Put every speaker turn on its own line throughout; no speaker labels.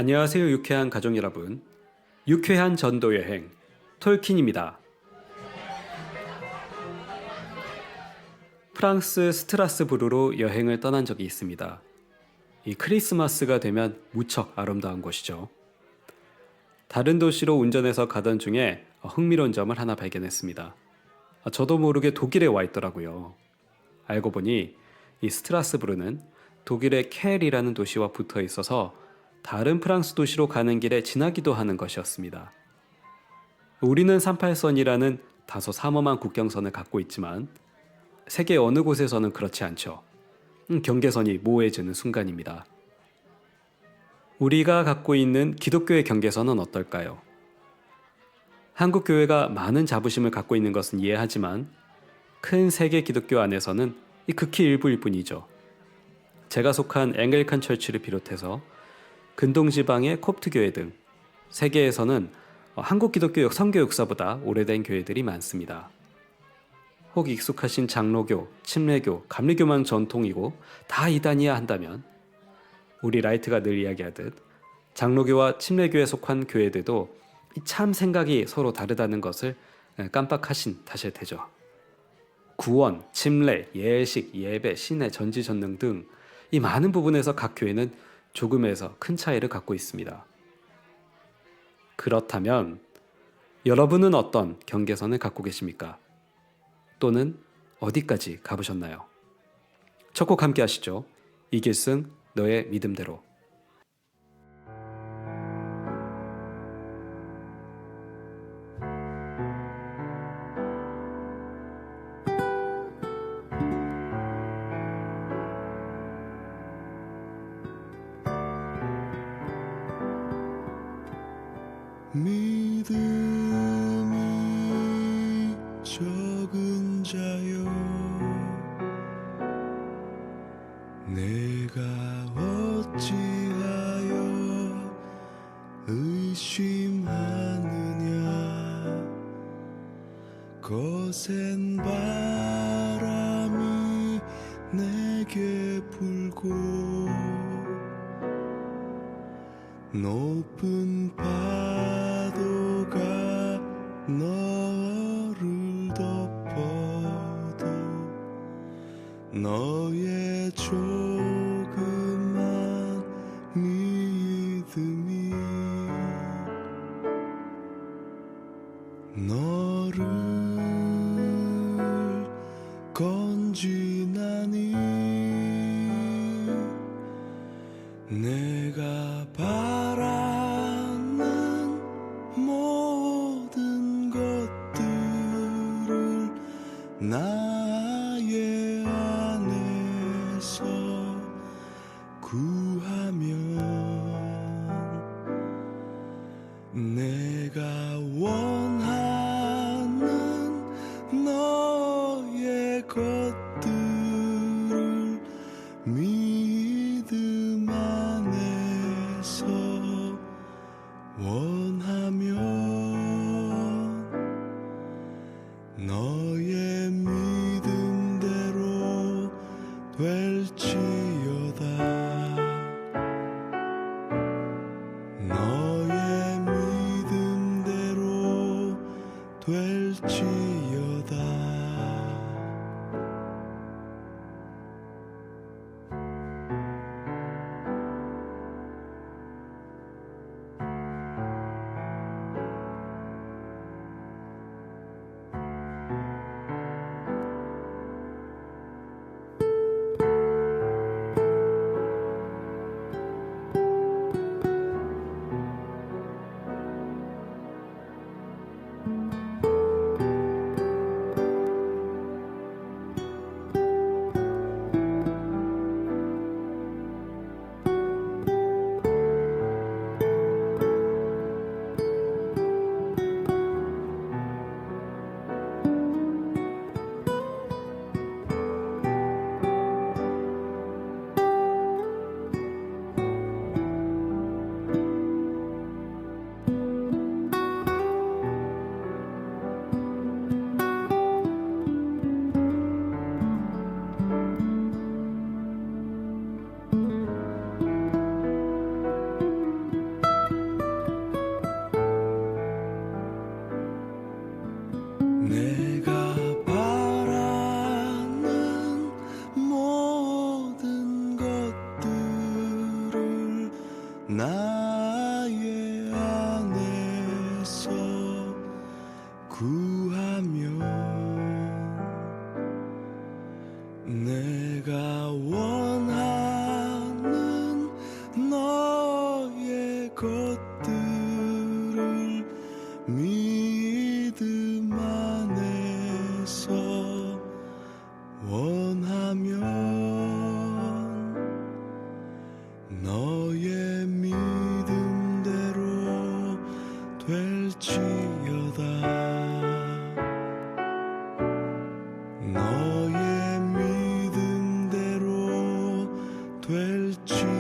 안녕하세요, 유쾌한 가족 여러분. 유쾌한 전도 여행 톨킨입니다. 프랑스 스트라스부르로 여행을 떠난 적이 있습니다. 이 크리스마스가 되면 무척 아름다운 곳이죠. 다른 도시로 운전해서 가던 중에 흥미로운 점을 하나 발견했습니다. 저도 모르게 독일에 와 있더라고요. 알고 보니 이 스트라스부르는 독일의 켈이라는 도시와 붙어 있어서 다른 프랑스 도시로 가는 길에 지나기도 하는 것이었습니다. 우리는 38선이라는 다소 삼엄한 국경선을 갖고 있지만 세계 어느 곳에서는 그렇지 않죠. 경계선이 모호해지는 순간입니다. 우리가 갖고 있는 기독교의 경계선은 어떨까요? 한국 교회가 많은 자부심을 갖고 있는 것은 이해하지만 큰 세계 기독교 안에서는 극히 일부일 뿐이죠. 제가 속한 앵글리칸 철치를 비롯해서 근동지방의 콥트 교회 등 세계에서는 한국 기독교 선교 역사보다 오래된 교회들이 많습니다. 혹 익숙하신 장로교, 침례교, 감리교만 전통이고 다 이단이야 한다면 우리 라이트가 늘 이야기하듯 장로교와 침례교에 속한 교회들도 참 생각이 서로 다르다는 것을 깜빡하신 탓일 테죠. 구원, 침례, 예식, 예배, 신의 전지전능 등 이 많은 부분에서 각 교회는 조금에서 큰 차이를 갖고 있습니다. 그렇다면 여러분은 어떤 경계선을 갖고 계십니까? 또는 어디까지 가보셨나요? 첫 곡 함께 하시죠. 이길승 너의 믿음대로.
믿음이 적은 자여 내가 어찌하여 의심하느냐 거센 바람이 내게 불고 높은 파도가 너를 덮어도 너의 조그만 믿음이 너를 건지나니 내가 바라는 모든 것들을 나의 안에서 구하면 내가 원하는 너의 것들을 믿음 안에서 원하면 너의 믿음대로 될지어다 너의 믿음대로 될지어다 내가 원하는 너의 것들을 믿음 안에서 원하면 너의 믿음대로 될지어다. 너의 믿음대로 될지어다.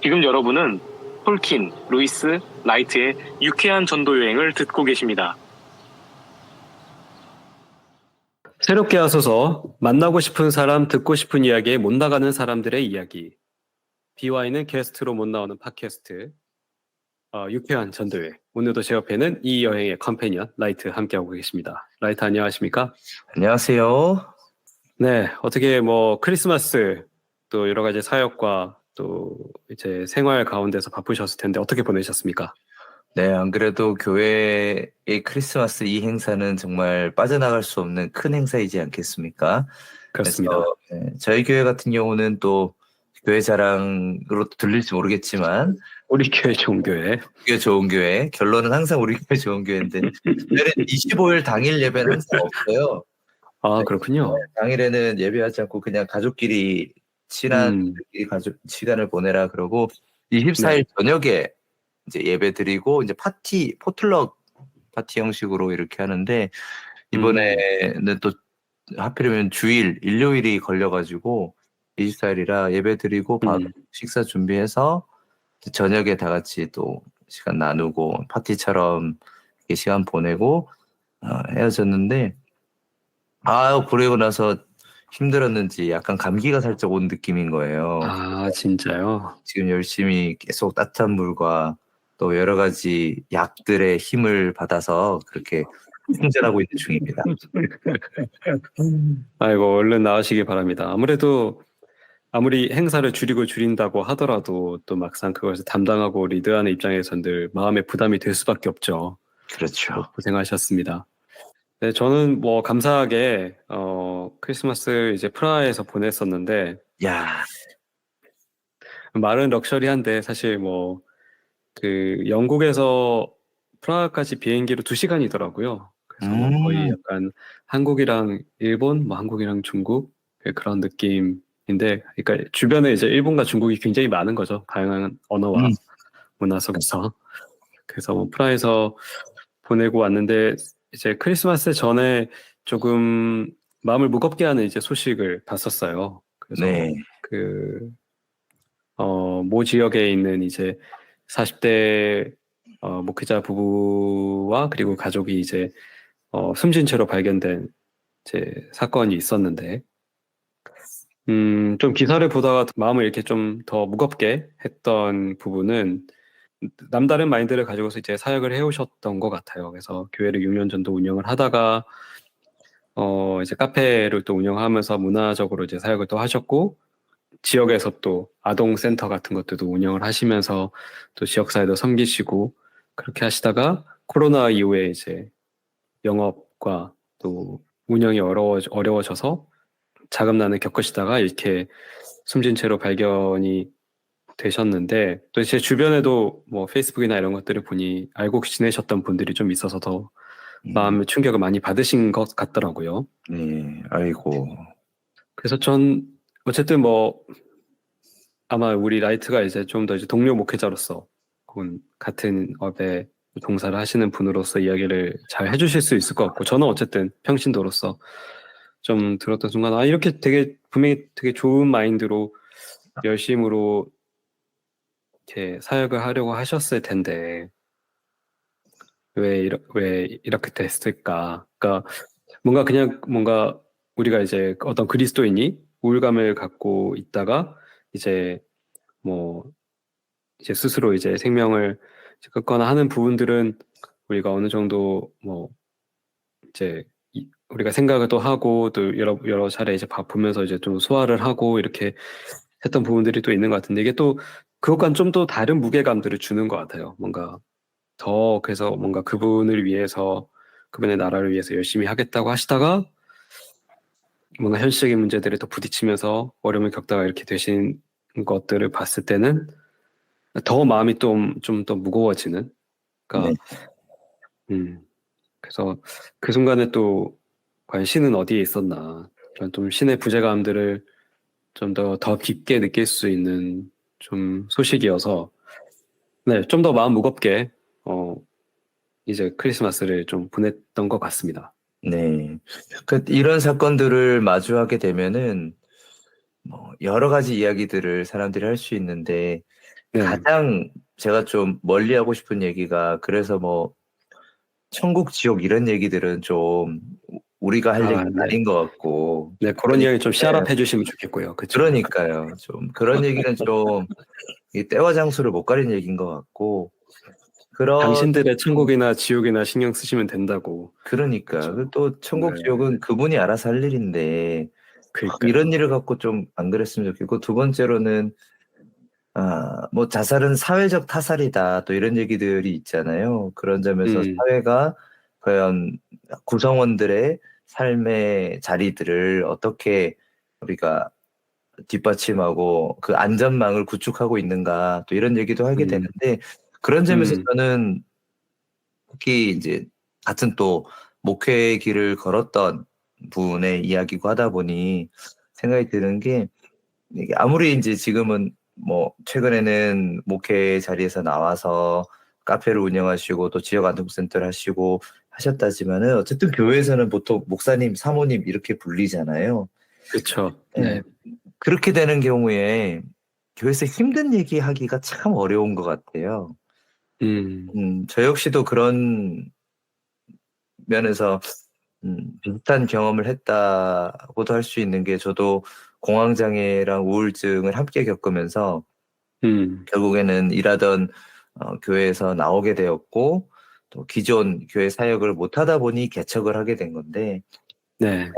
지금 여러분은 톨킨, 루이스, 라이트의 유쾌한 전도 여행을 듣고 계십니다.
새롭게 하소서 만나고 싶은 사람, 듣고 싶은 이야기에 못 나가는 사람들의 이야기. BY는 게스트로 못 나오는 팟캐스트. 유쾌한 전도회. 오늘도 제 옆에는 이 여행의 컴패니언 라이트 함께하고 계십니다. 라이트 안녕하십니까?
안녕하세요.
네, 어떻게 크리스마스 또 여러 가지 사역과 또 이제 생활 가운데서 바쁘셨을 텐데 어떻게 보내셨습니까?
네, 안 그래도 교회의 크리스마스 이 행사는 정말 빠져나갈 수 없는 큰 행사이지 않겠습니까?
그렇습니다.
그래서 저희 교회 같은 경우는 또 교회 자랑으로 들릴지 모르겠지만
우리 교회 종교회.
교회 좋은 교회, 결론은 항상 우리 교회 좋은 교회인데 저희는 25일 당일 예배는 항상 없어요.
아, 그렇군요.
당일에는 예배하지 않고 그냥 가족끼리 친한 가족 시간을 보내라 그러고 24일 저녁에 이제 예배 드리고 이제 포틀럭 파티 형식으로 이렇게 하는데 이번에는 또 하필이면 일요일이 걸려가지고 24일이라 예배 드리고 바로 식사 준비해서 저녁에 다 같이 또 시간 나누고 파티처럼 이렇게 시간 보내고 헤어졌는데 그러고 나서 힘들었는지 약간 감기가 살짝 온 느낌인 거예요.
아, 진짜요?
지금 열심히 계속 따뜻한 물과 또 여러 가지 약들의 힘을 받아서 그렇게 충전하고 있는 중입니다.
아이고, 얼른 나으시기 바랍니다. 아무리 행사를 줄인다고 하더라도 또 막상 그것을 담당하고 리드하는 입장에서는 늘 마음의 부담이 될 수밖에 없죠.
그렇죠.
고생하셨습니다. 네, 저는 감사하게 크리스마스 이제 프라하에서 보냈었는데
야,
말은 럭셔리한데 사실 영국에서 프라하까지 비행기로 2시간이더라고요. 그래서 거의 약간 한국이랑 일본, 한국이랑 중국 그런 느낌인데, 그러니까 주변에 이제 일본과 중국이 굉장히 많은 거죠. 다양한 언어와 문화 속에서. 그래서 프라하에서 보내고 왔는데 이제 크리스마스 전에 조금 마음을 무겁게 하는 이제 소식을 봤었어요. 그래서
네.
모 지역에 있는 이제 40대 목회자 부부와 그리고 가족이 이제 숨진 채로 발견된 이제 사건이 있었는데, 좀 기사를 보다가 마음을 이렇게 좀 더 무겁게 했던 부분은 남다른 마인드를 가지고서 이제 사역을 해오셨던 것 같아요. 그래서 교회를 6년 전도 운영을 하다가 이제 카페를 또 운영하면서 문화적으로 이제 사역을 또 하셨고, 지역에서 또 아동센터 같은 것들도 운영을 하시면서 또 지역사회도 섬기시고 그렇게 하시다가 코로나 이후에 이제 영업과 또 운영이 어려워져서 자금난을 겪으시다가 이렇게 숨진 채로 발견이 되셨는데, 또 제 주변에도 페이스북이나 이런 것들을 보니 알고 지내셨던 분들이 좀 있어서 더 마음의 충격을 많이 받으신 것 같더라고요.
네, 아이고.
그래서 전 어쨌든 뭐 아마 우리 라이트가 이제 좀 더 이제 동료 목회자로서 혹은 같은 업에 종사를 하시는 분으로서 이야기를 잘 해주실 수 있을 것 같고, 저는 어쨌든 평신도로서 좀 들었던 순간, 아, 이렇게 되게 분명히 되게 좋은 마인드로 열심으로 이렇게 사역을 하려고 하셨을 텐데 왜 이렇게 됐을까? 그러니까 뭔가 그냥 뭔가 우리가 이제 어떤 그리스도인이 우울감을 갖고 있다가 이제 뭐 이제 스스로 이제 생명을 이제 끊거나 하는 부분들은 우리가 어느 정도 뭐 이제 우리가 생각을 또 하고 또 여러 차례 이제 보면서 이제 좀 소화를 하고 이렇게 했던 부분들이 또 있는 것 같은데, 이게 또 그것과는 좀 또 다른 무게감들을 주는 것 같아요. 뭔가 더 그래서 뭔가 그분을 위해서 그분의 나라를 위해서 열심히 하겠다고 하시다가 뭔가 현실적인 문제들에 또 부딪히면서 어려움을 겪다가 이렇게 되신 것들을 봤을 때는 더 마음이 좀 더 무거워지는.
네.
그러니까 그래서 그 순간에 또 과연 신은 어디에 있었나, 이런 좀 신의 부재감들을 좀 더 깊게 느낄 수 있는 좀 소식이어서, 네, 좀 더 마음 무겁게 이제 크리스마스를 좀 보냈던 것 같습니다.
네. 이런 사건들을 마주하게 되면은 뭐 여러 가지 이야기들을 사람들이 할 수 있는데,
네,
가장 제가 좀 멀리 하고 싶은 얘기가, 그래서 뭐 천국 지옥 이런 얘기들은 좀 우리가 할 얘기는
네,
아닌 것 같고.
네, 그런 이야기 좀 샤랍 해주시면 좋겠고요. 그렇죠?
그러니까요. 좀 그런 얘기는 좀 이 때와 장소를 못 가린 얘기인 것 같고. 그런
당신들의 천국이나 지옥이나 신경 쓰시면 된다고.
그러니까
그렇죠?
또 천국
네,
지옥은 그분이 알아서 할 일인데, 이런
그러니까요.
일을 갖고 좀 안 그랬으면 좋겠고. 두 번째로는 뭐 자살은 사회적 타살이다, 또 이런 얘기들이 있잖아요. 그런 점에서
음,
사회가 과연 구성원들의 삶의 자리들을 어떻게 우리가 뒷받침하고 그 안전망을 구축하고 있는가, 또 이런 얘기도 하게
음,
되는데, 그런 점에서
음,
저는 특히 이제 같은 또 목회의 길을 걸었던 분의 이야기고 하다 보니 생각이 드는 게, 이게 아무리 이제 지금은 뭐 최근에는 목회 자리에서 나와서 카페를 운영하시고 또 지역 안동센터를 하시고 하셨다지만은, 어쨌든 교회에서는 보통 목사님, 사모님 이렇게 불리잖아요.
그렇죠.
예.
네,
그렇게 되는 경우에 교회에서 힘든 얘기하기가 참 어려운 것 같아요.
음,
저 역시도 그런 면에서 비슷한 경험을 했다고도 할 수 있는 게, 저도 공황장애랑 우울증을 함께 겪으면서
음,
결국에는 일하던 교회에서 나오게 되었고, 또 기존 교회 사역을 못 하다 보니 개척을 하게 된 건데,
네,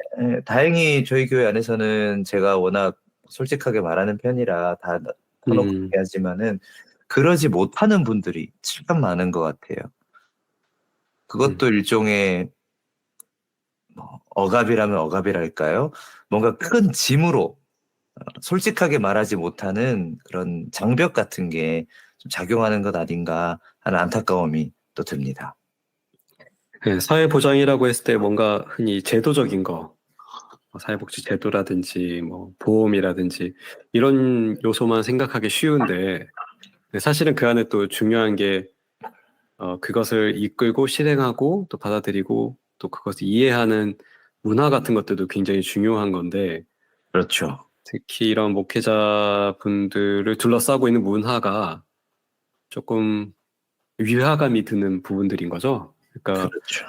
다행히 저희 교회 안에서는 제가 워낙 솔직하게 말하는 편이라 다 터놓고
음,
얘기하지만은, 그러지 못하는 분들이 참 많은 것 같아요.
음,
그것도 일종의 뭐 억압이라면 억압이랄까요? 뭔가 큰 짐으로 솔직하게 말하지 못하는 그런 장벽 같은 게 좀 작용하는 것 아닌가 하는 안타까움이 또 듭니다.
네, 사회보장이라고 했을 때 뭔가 흔히 제도적인 거, 뭐 사회복지 제도라든지 뭐 보험이라든지 이런 요소만 생각하기 쉬운데, 사실은 그 안에 또 중요한 게 그것을 이끌고 실행하고 또 받아들이고 또 그것을 이해하는 문화 같은 것들도 굉장히 중요한 건데,
그렇죠.
특히 이런 목회자분들을 둘러싸고 있는 문화가 조금 위화감이 드는 부분들인 거죠. 그러니까
그렇죠.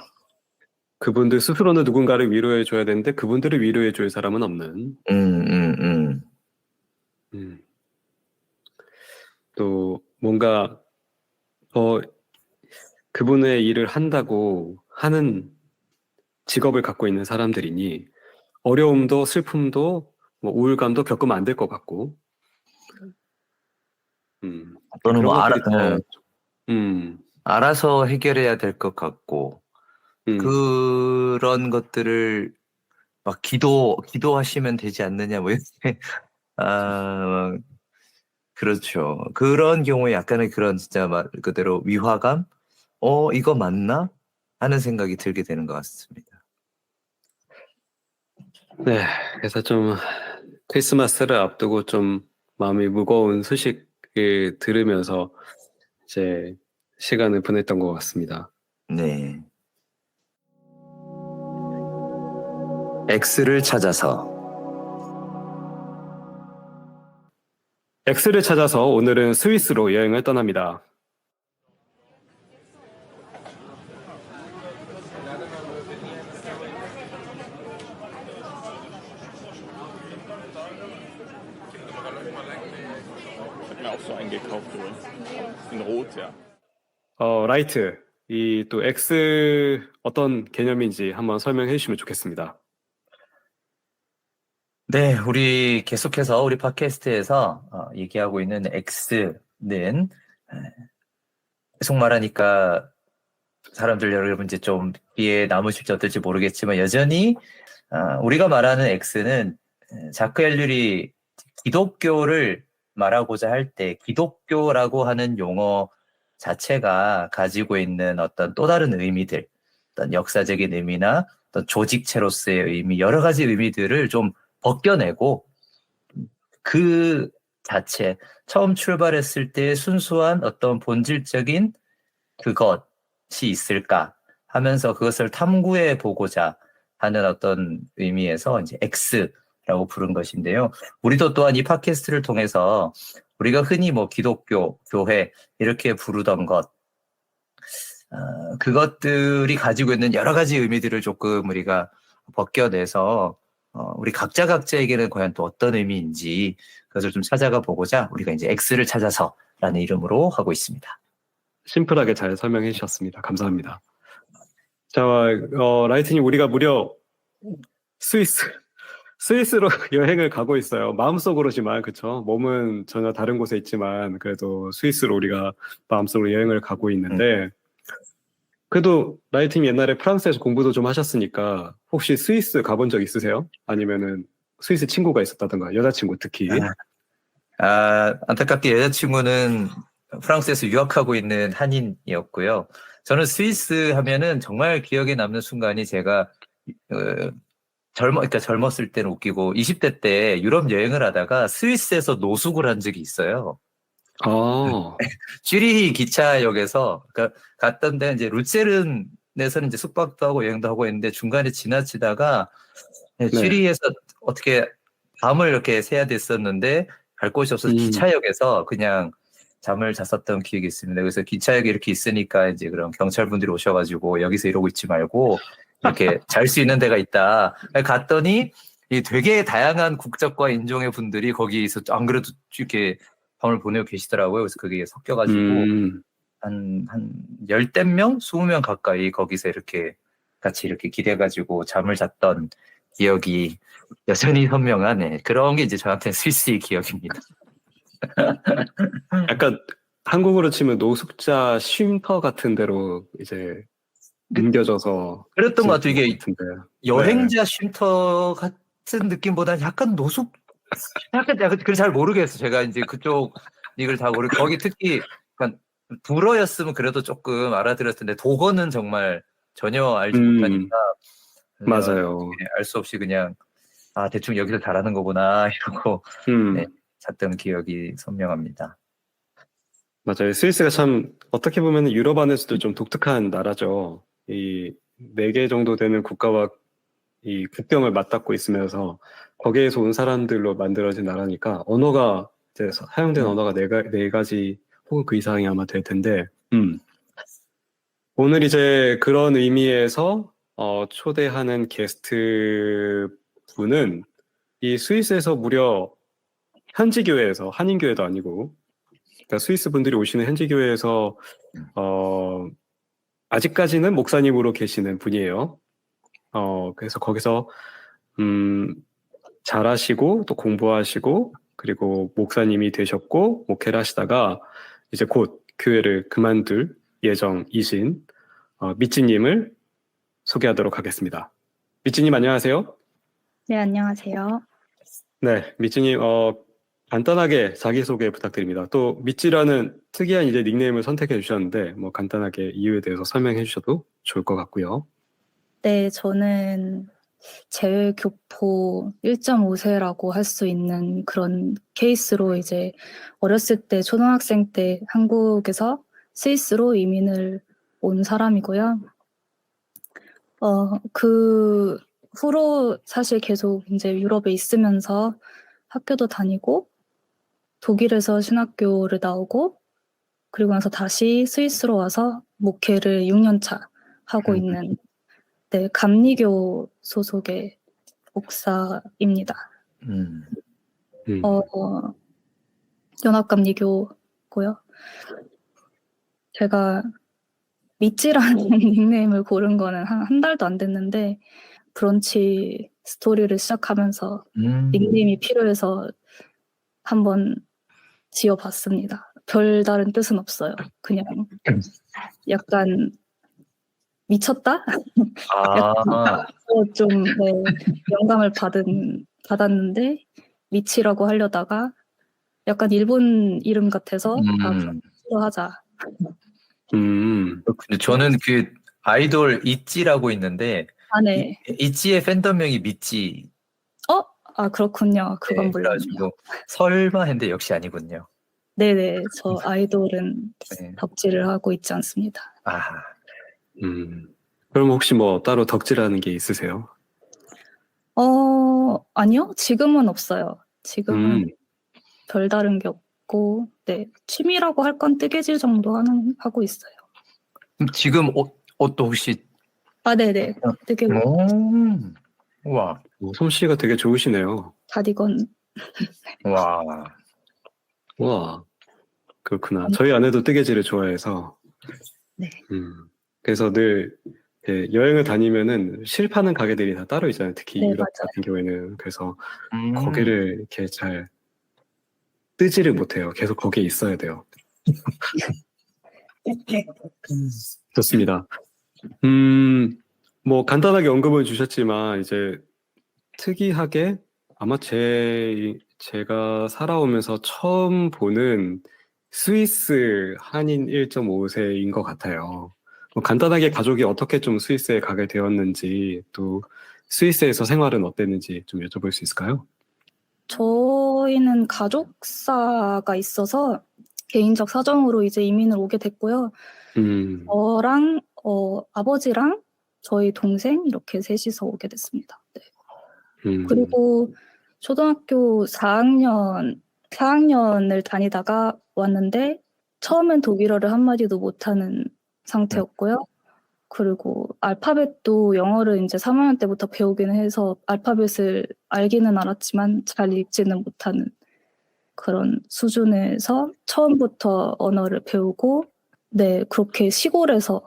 그분들 스스로는 누군가를 위로해 줘야 되는데 그분들을 위로해 줄 사람은 없는.
음, 음, 음.
음. 또 뭔가 더 그분의 일을 한다고 하는 직업을 갖고 있는 사람들이니 어려움도 슬픔도 뭐 우울감도 겪으면 안 될 것 같고, 음.
또는
그런
뭐
것들이 다, 음,
알아서 해결해야 될 것 같고,
음,
그런 것들을 막 기도하시면 되지 않느냐, 뭐 이렇게. 아, 그렇죠. 그런 경우에 약간의 그런 진짜 말 그대로 위화감? 이거 맞나? 하는 생각이 들게 되는 것 같습니다.
네, 그래서 좀 크리스마스를 앞두고 좀 마음이 무거운 소식을 들으면서 이제 시간을 보냈던 것 같습니다.
네. X를 찾아서.
X를 찾아서 오늘은 스위스로 여행을 떠납니다.
Mir auch so eingekauft, oder? In Rot, ja.
라이트, 이 또 X 어떤 개념인지 한번 설명해 주시면 좋겠습니다.
네, 우리 계속해서 우리 팟캐스트에서 얘기하고 있는 X는 계속 말하니까 사람들 여러분 이제 좀 귀에 남으실지 어떨지 모르겠지만 여전히 우리가 말하는 X는 자크 엘률이 기독교를 말하고자 할 때 기독교라고 하는 용어 자체가 가지고 있는 어떤 또 다른 의미들, 어떤 역사적인 의미나 어떤 조직체로서의 의미, 여러 가지 의미들을 좀 벗겨내고 그 자체, 처음 출발했을 때 순수한 어떤 본질적인 그것이 있을까 하면서 그것을 탐구해 보고자 하는 어떤 의미에서 이제 X라고 부른 것인데요. 우리도 또한 이 팟캐스트를 통해서 우리가 흔히 뭐 기독교, 교회 이렇게 부르던 것, 그것들이 가지고 있는 여러 가지 의미들을 조금 우리가 벗겨내서 우리 각자에게는 과연 또 어떤 의미인지 그것을 좀 찾아가 보고자 우리가 이제 X를 찾아서라는 이름으로 하고 있습니다.
심플하게 잘 설명해 주셨습니다. 감사합니다. 자, 라이트님, 우리가 무려 스위스로 여행을 가고 있어요. 마음속으로지만, 그쵸? 몸은 전혀 다른 곳에 있지만, 그래도 스위스로 우리가 마음속으로 여행을 가고 있는데, 그래도 라이트님 옛날에 프랑스에서 공부도 좀 하셨으니까, 혹시 스위스 가본 적 있으세요? 아니면은 스위스 친구가 있었다던가, 여자친구 특히.
안타깝게 여자친구는 프랑스에서 유학하고 있는 한인이었고요. 저는 스위스 하면은 정말 기억에 남는 순간이 제가 그러니까 젊었을 때는 웃기고 20대 때 유럽 여행을 하다가 스위스에서 노숙을 한 적이 있어요. 쥐리히 기차역에서 그러니까 갔던 데 이제 루체른에서는 이제 숙박도 하고 여행도 하고 했는데 중간에 지나치다가 쥐리히에서 어떻게 밤을 이렇게 새야 됐었는데 갈 곳이 없어서 기차역에서 그냥 잠을 잤었던 기억이 있습니다. 그래서 기차역에 이렇게 있으니까 이제 그런 경찰분들이 오셔가지고 여기서 이러고 있지 말고 이렇게 잘 수 있는 데가 있다. 갔더니 되게 다양한 국적과 인종의 분들이 거기서 안 그래도 이렇게 밤을 보내고 계시더라고요. 그래서 그게 섞여가지고 한 열댓 명, 20명 가까이 거기서 이렇게 같이 이렇게 기대가지고 잠을 잤던 기억이 여전히 선명한 그런 게 이제 저한테는 스위스의 기억입니다.
약간 한국으로 치면 노숙자 쉼터 같은 데로 이제 옮겨져서
그랬던 것 같아요. 이게
같은데.
여행자 쉼터 같은 느낌보다는 약간 노숙, 약간 그걸 잘 모르겠어요. 제가 이제 그쪽 이걸 다 모르고 거기 특히 약간 불어였으면 그래도 조금 알아들었을 텐데 독어는 정말 전혀 알지 못하니까
맞아요.
알 수 없이 그냥 대충 여기서 잘하는 거구나 이러고 잤던 기억이 선명합니다.
맞아요. 스위스가 참 어떻게 보면 유럽 안에서도 좀 독특한 나라죠. 이 4개 정도 되는 국가와 이 국경을 맞닿고 있으면서 거기에서 온 사람들로 만들어진 나라니까 언어가 이제 사용된 언어가 네 가지 혹은 그 이상이 아마 될 텐데 오늘 이제 그런 의미에서 초대하는 게스트 분은 이 스위스에서 무려 현지 교회에서 한인 교회도 아니고 그러니까 스위스 분들이 오시는 현지 교회에서 아직까지는 목사님으로 계시는 분이에요. 그래서 거기서 잘하시고 또 공부하시고 그리고 목사님이 되셨고 목회를 하시다가 이제 곧 교회를 그만둘 예정이신 미찌님을 소개하도록 하겠습니다. 미찌님 안녕하세요.
네, 안녕하세요.
네, 미찌님 간단하게 자기소개 부탁드립니다. 또 미찌라는 특이한 이제 닉네임을 선택해 주셨는데 뭐 간단하게 이유에 대해서 설명해 주셔도 좋을 것 같고요.
네, 저는 재교포 1.5세라고 할 수 있는 그런 케이스로 이제 어렸을 때 초등학생 때 한국에서 스위스로 이민을 온 사람이고요. 그 후로 사실 계속 이제 유럽에 있으면서 학교도 다니고 독일에서 신학교를 나오고 그리고 나서 다시 스위스로 와서 목회를 6년 차 하고 있는 네, 감리교 소속의 목사입니다.
음.
음.
연합감리교고요. 제가 미찌라는 닉네임을 고른 거는 한 달도 안 됐는데 브런치 스토리를 시작하면서 닉네임이 필요해서 한번 지어봤습니다. 별다른 뜻은 없어요. 그냥 약간 미쳤다?
아,
좀 네, 영감을 받았는데 미치라고 하려다가 약간 일본 이름 같아서 하자.
근데 저는 그 아이돌 있지라고 있는데
네.
있지의 팬덤명이 미찌.
그렇군요. 그건
네,
몰랐네요.
그래가지고 설마 했는데 역시 아니군요.
네네. 저 아이돌은
네.
덕질을 하고 있지 않습니다.
아,
그럼 혹시 뭐 따로 덕질하는 게 있으세요?
아니요. 지금은 없어요. 지금은
음.
별다른 게 없고, 네. 취미라고 할 건 뜨개질 정도 하고 있어요.
그럼 지금 옷도 혹시
네네. 뜨개질
우와,
솜씨가 되게 좋으시네요.
가디건.
와,
와, 그렇구나. 저희 아내도 뜨개질을 좋아해서,
네.
그래서 늘 여행을 다니면은 실파는 가게들이 다 따로 있잖아요. 특히
네,
유럽
맞아요.
같은 경우에는. 그래서 거기를 이렇게 잘 뜨지를 못해요. 계속 거기에 있어야 돼요. 좋습니다. 뭐 간단하게 언급을 주셨지만 이제 특이하게 아마 제가 살아오면서 처음 보는 스위스 한인 1.5세인 것 같아요. 뭐 간단하게 가족이 어떻게 좀 스위스에 가게 되었는지 또 스위스에서 생활은 어땠는지 좀 여쭤볼 수 있을까요?
저희는 가족사가 있어서 개인적 사정으로 이제 이민을 오게 됐고요. 저랑 아버지랑 저희 동생 이렇게 셋이서 오게 됐습니다. 네. 그리고 초등학교 4학년을 다니다가 왔는데 처음엔 독일어를 한마디도 못하는 상태였고요. 그리고 알파벳도 영어를 이제 3학년 때부터 배우긴 해서 알파벳을 알기는 알았지만 잘 읽지는 못하는 그런 수준에서 처음부터 언어를 배우고 네, 그렇게 시골에서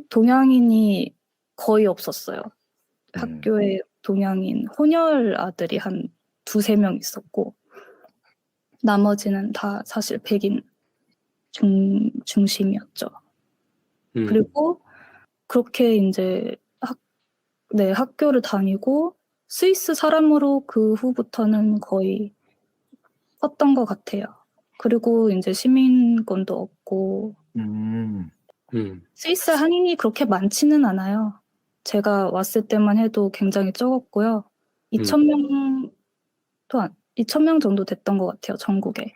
동양인이 거의 없었어요. 학교에 동양인 혼혈 아들이 한 2-3명 있었고 나머지는 다 사실 백인 중심이었죠. 그리고 그렇게 이제 학교를 다니고 스위스 사람으로 그 후부터는 거의 컸던 것 같아요. 그리고 이제 시민권도 얻고 스위스 한인이 그렇게 많지는 않아요. 제가 왔을 때만 해도 굉장히 적었고요. 2,000명 정도 됐던 것 같아요, 전국에.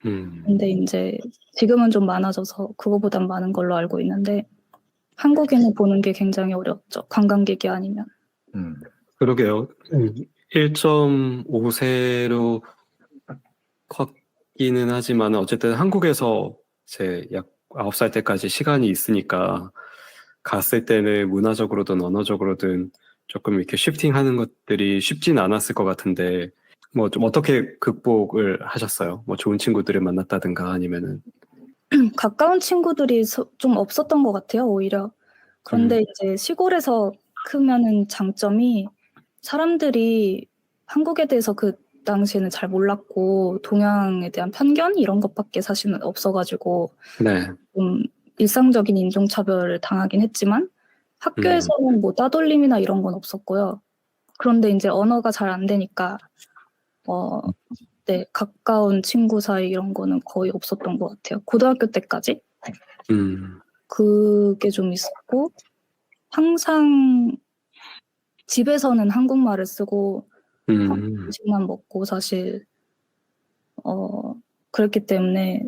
근데 이제 지금은 좀 많아져서 그거보단 많은 걸로 알고 있는데 한국인을 보는 게 굉장히 어렵죠. 관광객이 아니면.
그러게요. 1.5세로 컸기는 하지만 어쨌든 한국에서 이제 약 9살 때까지 시간이 있으니까 갔을 때는 문화적으로든 언어적으로든 조금 이렇게 쉬프팅하는 것들이 쉽진 않았을 것 같은데 뭐 좀 어떻게 극복을 하셨어요? 뭐 좋은 친구들을 만났다든가 아니면은
가까운 친구들이 좀 없었던 것 같아요, 오히려. 그런데 이제 시골에서 크면은 장점이 사람들이 한국에 대해서 그 당시에는 잘 몰랐고 동양에 대한 편견 이런 것밖에 사실은 없어가지고
네.
좀 일상적인 인종차별을 당하긴 했지만 학교에서는 뭐 따돌림이나 이런 건 없었고요. 그런데 이제 언어가 잘 안 되니까 네, 가까운 친구 사이 이런 거는 거의 없었던 것 같아요. 고등학교 때까지. 그게 좀 있었고 항상 집에서는 한국말을 쓰고 한국
음,
음식만 먹고 사실 그랬기 때문에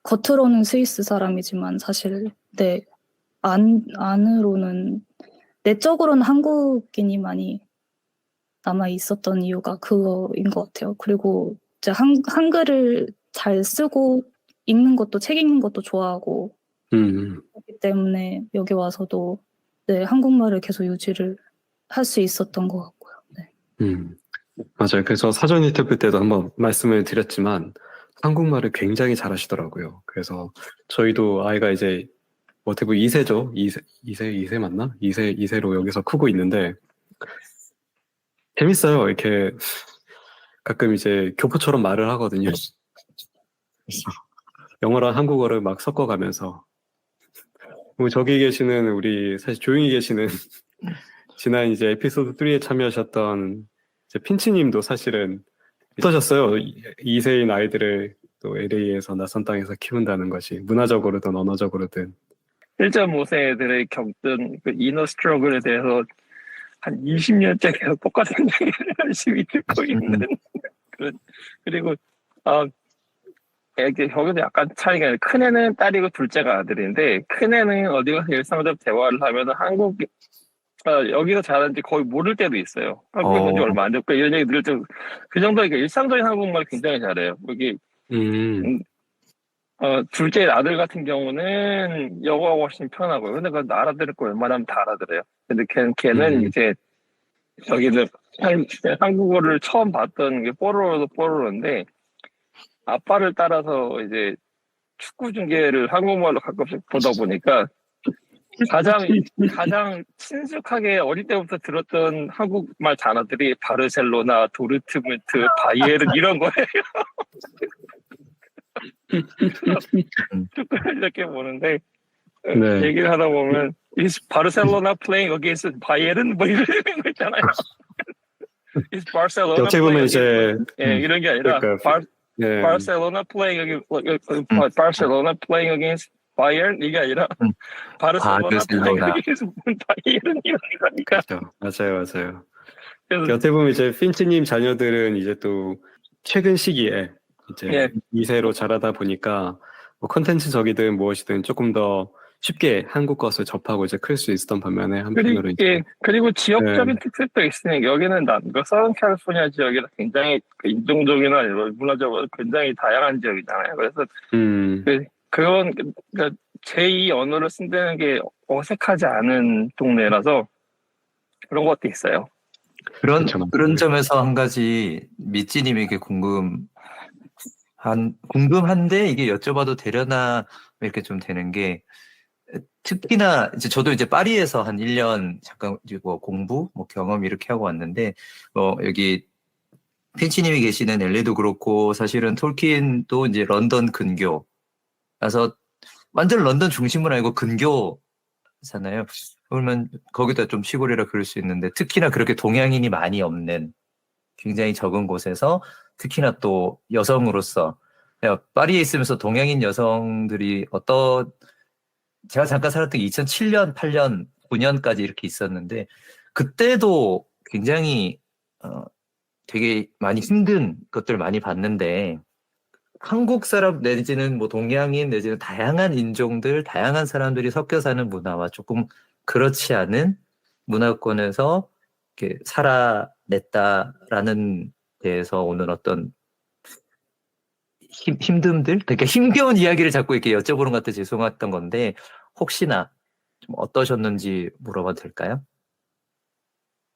겉으로는 스위스 사람이지만 사실 안으로는 내적으로는 한국인이 많이 남아 있었던 이유가 그거인 것 같아요. 그리고 이제 한글을 잘 쓰고 읽는 것도 책 읽는 것도 좋아하고 그렇기 때문에 여기 와서도 한국말을 계속 유지를 할 수 있었던 것 같고요. 네.
맞아요. 그래서 사전 인터뷰 때도 한번 말씀을 드렸지만 한국말을 굉장히 잘하시더라고요. 그래서 저희도 아이가 이제 어떻게 보면 2세죠. 2세 맞나? 2세로 여기서 크고 있는데 재밌어요. 이렇게 가끔 이제 교포처럼 말을 하거든요. 영어랑 한국어를 막 섞어가면서. 그리고 저기 계시는 우리 사실 조용히 계시는 지난 이제 에피소드 3에 참여하셨던 이제 핀치님도 사실은 어떠셨어요? 2세인 아이들을 또 LA에서 낯선 땅에서 키운다는 것이 문화적으로든 언어적으로든.
1.5세 애들의 겪던 그 이너 스트러글에 대해서 한 20년째 계속 똑같은 얘기를 열심히 듣고 있는 그런. 그리고 여기도 약간 차이가 있는데, 큰애는 딸이고 둘째가 아들인데, 큰애는 어디 가서 일상적 대화를 하면 여기서 자란지 거의 모를 때도 있어요. 한국에 온 지 얼마 안 됐고 이런 얘기 들을 때 그 정도니까 일상적인 한국말 굉장히 잘해요. 여기 둘째 아들 같은 경우는 영어가 훨씬 편하고요. 근데 그건 알아들을 거 웬만하면 다 알아들어요. 근데 걔는 이제 저기는 한국어를 처음 봤던 게 뽀로로인데, 아빠를 따라서 이제 축구 중계를 한국말로 가끔씩 보다 보니까 가장 친숙하게 어릴 때부터 들었던 한국말 단어들이 바르셀로나, 도르트문트, 바이에른 이런 거예요. 축구를 이렇게 보는데
네.
얘기를 하다 보면 is 바르셀로나 playing against 바이에른 뭐 이런 거 있잖아요. is Barcelona
어떻게
playing
보면
against
이제
이런 게 아니라
네.
Barcelona playing against Bayern 이게 아니라 바르셀로나 playing against 바이에른 이런 거니까.
그렇죠. 맞아요.
그래서
어떻게 보면 이제 핀치님 자녀들은 이제 또 최근 시기에 이제 2세로 자라다 보니까 뭐 콘텐츠적이든 무엇이든 조금 더 쉽게 한국 것을 접하고 이제 클 수 있었던 반면에 한편으로 이제
그리고 지역적인 특색도 있으니까 여기는 서던 캘리포니아 지역이라 굉장히 인종적이나 문화적으로 굉장히 다양한 지역이잖아요. 그래서 그건 그러니까 제2 언어를 쓴다는 게 어색하지 않은 동네라서 그런 것도 있어요.
그런 점에서 한 가지 미찌님에게 궁금한데 이게 여쭤봐도 되려나 이렇게 좀 되는 게, 특히나 이제 저도 이제 파리에서 한 1년 잠깐 뭐 공부, 뭐 경험 이렇게 하고 왔는데, 여기 핀치님이 계시는 LA도 그렇고 사실은 톨킨도 이제 런던 근교, 그래서 완전 런던 중심은 아니고 근교잖아요. 그러면 거기다 좀 시골이라 그럴 수 있는데, 특히나 그렇게 동양인이 많이 없는 굉장히 적은 곳에서 특히나 또 여성으로서 파리에 있으면서 동양인 여성들이 제가 잠깐 살았던 게 2007년, 8년, 9년까지 이렇게 있었는데, 그때도 굉장히 되게 많이 힘든 것들 많이 봤는데, 한국 사람 내지는 뭐 동양인 내지는 다양한 인종들, 다양한 사람들이 섞여 사는 문화와 조금 그렇지 않은 문화권에서 이렇게 살아냈다라는 데에서 오는 어떤 힘듦들, 되게 힘겨운 이야기를 자꾸 이렇게 여쭤보는 것 같아 죄송했던 건데, 혹시나 좀 어떠셨는지 물어봐도 될까요?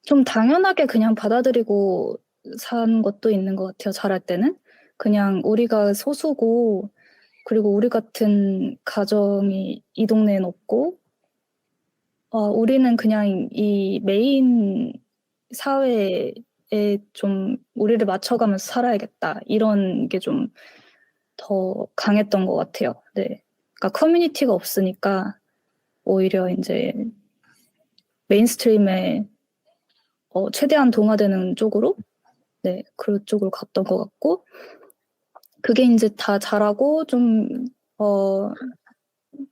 좀 당연하게 그냥 받아들이고 산 것도 있는 것 같아요. 자랄 때는 그냥 우리가 소수고, 그리고 우리 같은 가정이 이 동네엔 없고, 우리는 그냥 이 메인 사회에 좀 우리를 맞춰가면서 살아야겠다, 이런 게 좀 더 강했던 것 같아요. 네. 그러니까 커뮤니티가 없으니까 오히려 이제 메인스트림에 최대한 동화되는 쪽으로, 그쪽으로 갔던 것 같고, 그게 이제 다 자라고 좀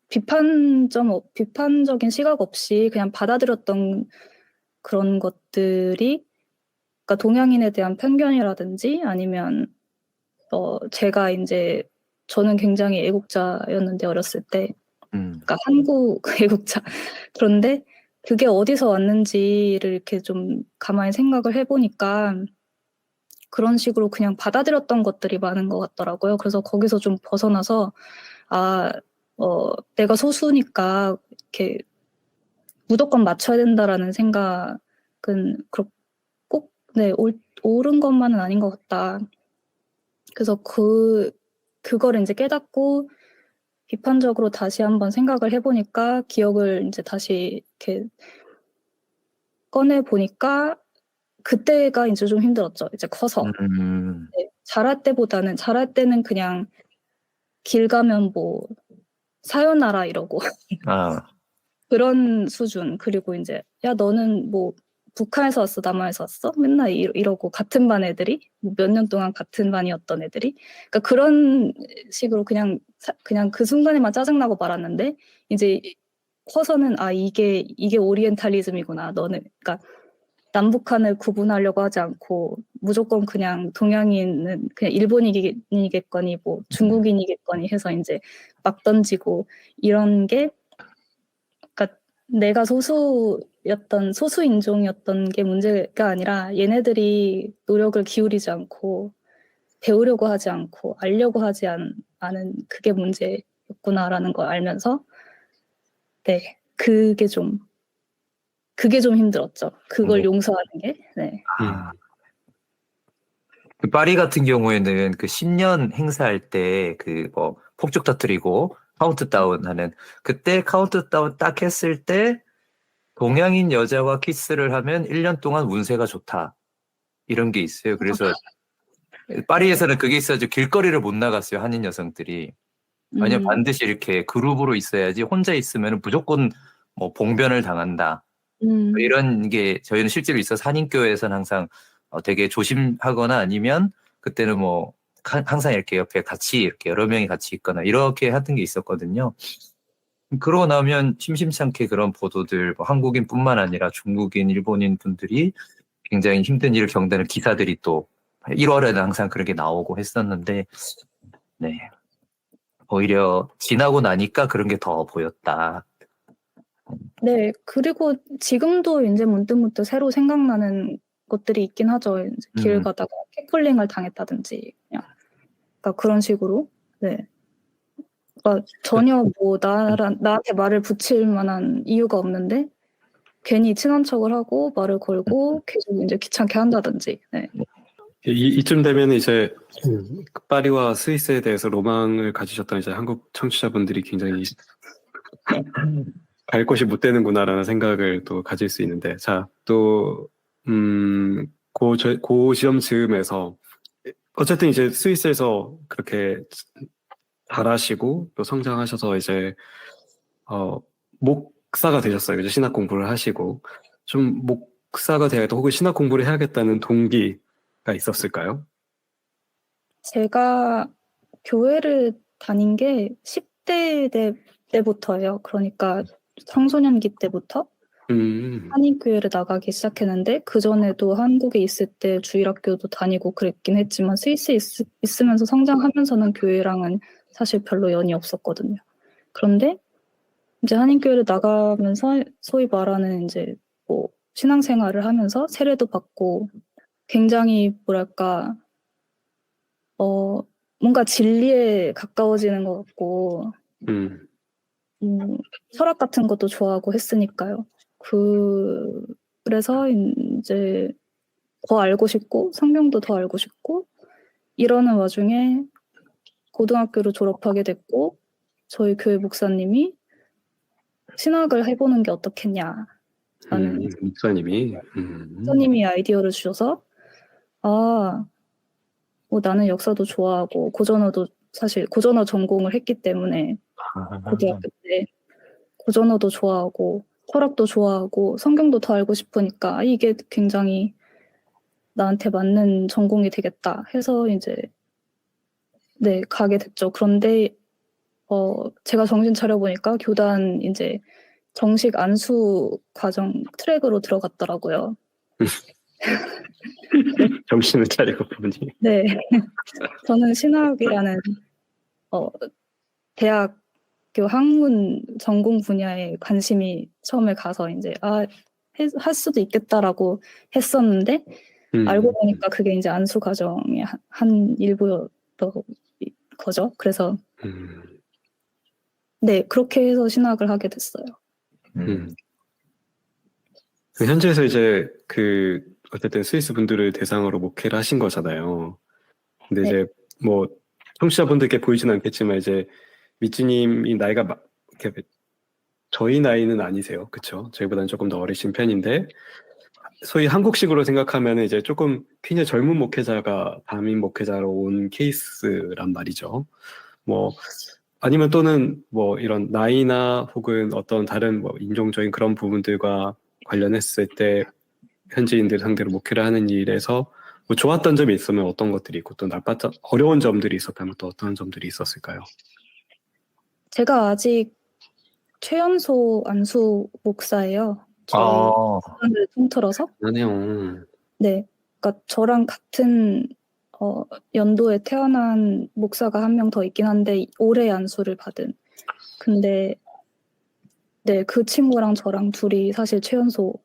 비판적인 시각 없이 그냥 받아들였던 그런 것들이, 그러니까 동양인에 대한 편견이라든지 아니면 제가 이제 저는 굉장히 애국자였는데 어렸을 때, 그러니까 한국 애국자. 그런데 그게 어디서 왔는지를 이렇게 좀 가만히 생각을 해보니까 그런 식으로 그냥 받아들였던 것들이 많은 것 같더라고요. 그래서 거기서 좀 벗어나서 내가 소수니까 이렇게 무조건 맞춰야 된다라는 생각은 꼭 옳은 것만은 아닌 것 같다. 그래서 그거를 이제 깨닫고 비판적으로 다시 한번 생각을 해보니까 기억을 이제 다시 이렇게 꺼내 보니까 그때가 이제 좀 힘들었죠. 이제 커서. 네, 잘할 때는 그냥 길 가면 뭐 사요나라 이러고 그런 수준. 그리고 이제 야 너는 뭐 북한에서 왔어, 남한에서 왔어? 맨날 이러고 같은 반 애들이 몇 년 동안 같은 반이었던 애들이, 그러니까 그런 식으로 그냥 그 순간에만 짜증나고 말았는데 이제 커서는 이게 오리엔탈리즘이구나. 너는 그러니까 남북한을 구분하려고 하지 않고 무조건 그냥 동양인은 그냥 일본인이겠거니 뭐 중국인이겠거니 해서 이제 막 던지고 이런 게, 그러니까 내가 소수 인종이었던 게 문제가 아니라 얘네들이 노력을 기울이지 않고 배우려고 하지 않고 알려고 하지 않은 그게 문제였구나라는 걸 알면서 네, 그게 좀 힘들었죠. 그걸 용서하는 게. 네.
그 파리 같은 경우에는 그 신년 행사할 때 그 뭐 폭죽 터뜨리고 카운트다운 하는, 그때 카운트다운 딱 했을 때 동양인 여자와 키스를 하면 1년 동안 운세가 좋다. 이런 게 있어요. 그래서 파리에서는 그게 있어가지고 길거리를 못 나갔어요. 한인 여성들이. 아니면 반드시 이렇게 그룹으로 있어야지 혼자 있으면 무조건 뭐 봉변을 당한다. 이런 게 저희는 실제로 있어서 한인교회에서는 항상 되게 조심하거나 아니면 그때는 뭐 항상 이렇게 옆에 같이 이렇게 여러 명이 같이 있거나 이렇게 하던 게 있었거든요. 그러고 나면 심심찮게 그런 보도들, 뭐 한국인뿐만 아니라 중국인, 일본인 분들이 굉장히 힘든 일을 겪는 기사들이 또 1월에는 항상 그렇게 나오고 했었는데, 네. 오히려 지나고 나니까 그런 게 더 보였다.
네, 그리고 지금도 이제 문득문득 새로 생각나는 것들이 있긴 하죠. 이제 길 가다가 catcalling을 당했다든지, 그러니까 그런 식으로. 네. 그러니까 전혀 뭐 나한테 말을 붙일 만한 이유가 없는데 괜히 친한 척을 하고 말을 걸고 계속 이제 귀찮게 한다든지. 네.
이쯤 되면 이제 파리와 스위스에 대해서 로망을 가지셨던 이제 한국 청취자분들이 굉장히 갈 곳이 못 되는구나라는 생각을 또 가질 수 있는데, 자, 또 고 지점 즈음에서 어쨌든 이제 스위스에서 그렇게 잘하시고 또 성장하셔서 이제 목사가 되셨어요. 이제 신학 공부를 하시고 좀 목사가 되어야겠다 혹은 신학 공부를 해야겠다는 동기가 있었을까요?
제가 교회를 다닌 게 10대 때부터예요. 그러니까 청소년기 때부터 한인교회를 나가기 시작했는데 그전에도 한국에 있을 때 주일학교도 다니고 그랬긴 했지만 스위스에 있으면서 성장하면서는 교회랑은 사실 별로 연이 없었거든요. 그런데 이제 한인교회를 나가면서 소위 말하는 이제 뭐 신앙생활을 하면서 세례도 받고 굉장히 뭐랄까 뭔가 진리에 가까워지는 것 같고 철학 같은 것도 좋아하고 했으니까요. 그래서 이제 더 알고 싶고 성경도 더 알고 싶고 이러는 와중에 고등학교를 졸업하게 됐고 저희 교회 목사님이 신학을 해보는 게 어떻겠냐라는 목사님이 아이디어를 주셔서 뭐 나는 역사도 좋아하고 사실 고전어 전공을 했기 때문에 고등학교 때 고전어도 좋아하고 철학도 좋아하고 성경도 더 알고 싶으니까 이게 굉장히 나한테 맞는 전공이 되겠다 해서 이제 네 가게 됐죠. 그런데 제가 정신 차려보니까 교단 이제 정식 안수 과정 트랙으로 들어갔더라고요.
정신을 차리고 보니.
네. 저는 신학이라는 대학교 학문 전공 분야에 관심이 처음에 가서 이제 할 수도 있겠다라고 했었는데 알고 보니까 그게 이제 안수 과정의 한 일부였던 거죠. 그래서 네, 그렇게 해서 신학을 하게 됐어요.
현지에서 이제 어쨌든 스위스 분들을 대상으로 목회를 하신 거잖아요. 근데
네.
이제 뭐 청취자분들께 보이진 않겠지만 이제 미찌님이 나이가 이렇게 저희 나이는 아니세요, 그렇죠? 저희보다는 조금 더 어리신 편인데 소위 한국식으로 생각하면 이제 조금 굉장히 젊은 목회자가 담임 목회자로 온 케이스란 말이죠. 뭐 아니면 또는 뭐 이런 나이나 혹은 어떤 다른 뭐 인종적인 그런 부분들과 관련했을 때 현지인들 상대로 목회를 하는 일에서 뭐 좋았던 점이 있으면 어떤 것들이 있고 또 나빴던 어려운 점들이 있었다면 또 어떤 점들이 있었을까요? 제가
아직 최연소 안수 목사예요. 저희 교단을 통틀어서.
그러네요.
네, 그러니까 저랑 같은 연도에 태어난 목사가 한 명 더 있긴 한데 올해 안수를 받은. 근데 네, 그 친구랑 저랑 둘이 사실 최연소거든요.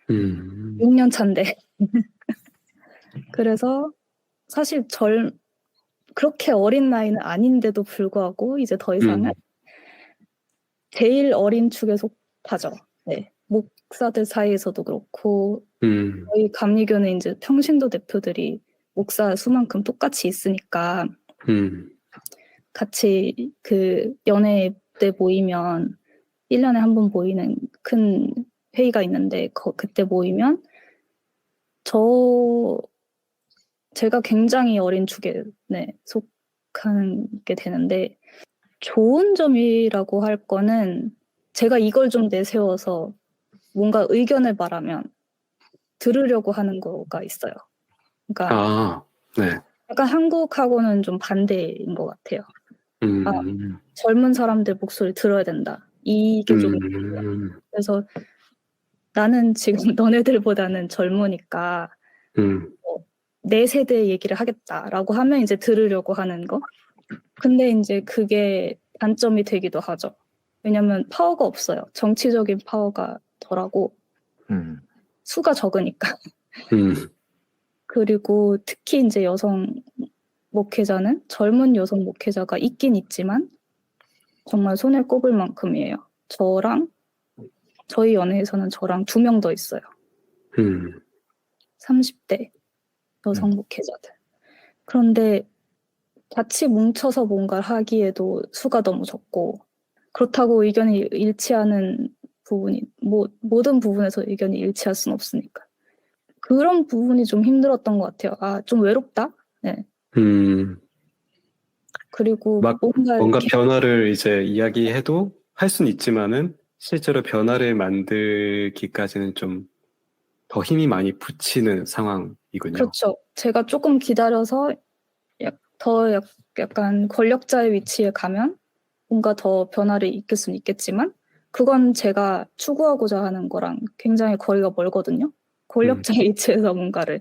6년 차인데. 그래서 사실 그렇게 어린 나이는 아닌데도 불구하고 이제 더 이상은 제일 어린 축에 속하죠. 네, 목사들 사이에서도 그렇고 저희 감리교는 이제 평신도 대표들이 목사 수만큼 똑같이 있으니까 같이 그 연회 때 모이면 1년에 한 번 모이는 큰 회의가 있는데 그때 모이면 제가 굉장히 어린 축에 속하게 되는데 좋은 점이라고 할 거는 제가 이걸 좀 내세워서 뭔가 의견을 말하면 들으려고 하는 거가 있어요. 그러니까
네.
약간 한국하고는 좀 반대인 것 같아요. 젊은 사람들 목소리 들어야 된다. 이게 좀 있어요. 그래서 나는 지금 너네들보다는 젊으니까 내 세대 얘기를 하겠다라고 하면 이제 들으려고 하는 거. 근데 이제 그게 단점이 되기도 하죠. 왜냐면 파워가 없어요. 정치적인 파워가 덜하고 수가 적으니까. 그리고 특히 이제 여성 목회자는 젊은 여성 목회자가 있긴 있지만 정말 손에 꼽을 만큼이에요. 저희 연회에서는 저랑 2명 더 있어요. 30대 여성 목회자들. 그런데 같이 뭉쳐서 뭔가를 하기에도 수가 너무 적고 그렇다고 의견이 일치하는 부분이 모든 부분에서 의견이 일치할 수는 없으니까 그런 부분이 좀 힘들었던 것 같아요. 좀 외롭다. 네. 그리고
뭔가 변화를 이제 이야기해도 할 수는 있지만은 실제로 변화를 만들기까지는 좀 더 힘이 많이 붙이는 상황이군요.
그렇죠. 제가 조금 기다려서 약간 권력자의 위치에 가면 뭔가 더 변화를 이끌 수는 있겠지만 그건 제가 추구하고자 하는 거랑 굉장히 거리가 멀거든요. 권력자의 위치에서 뭔가를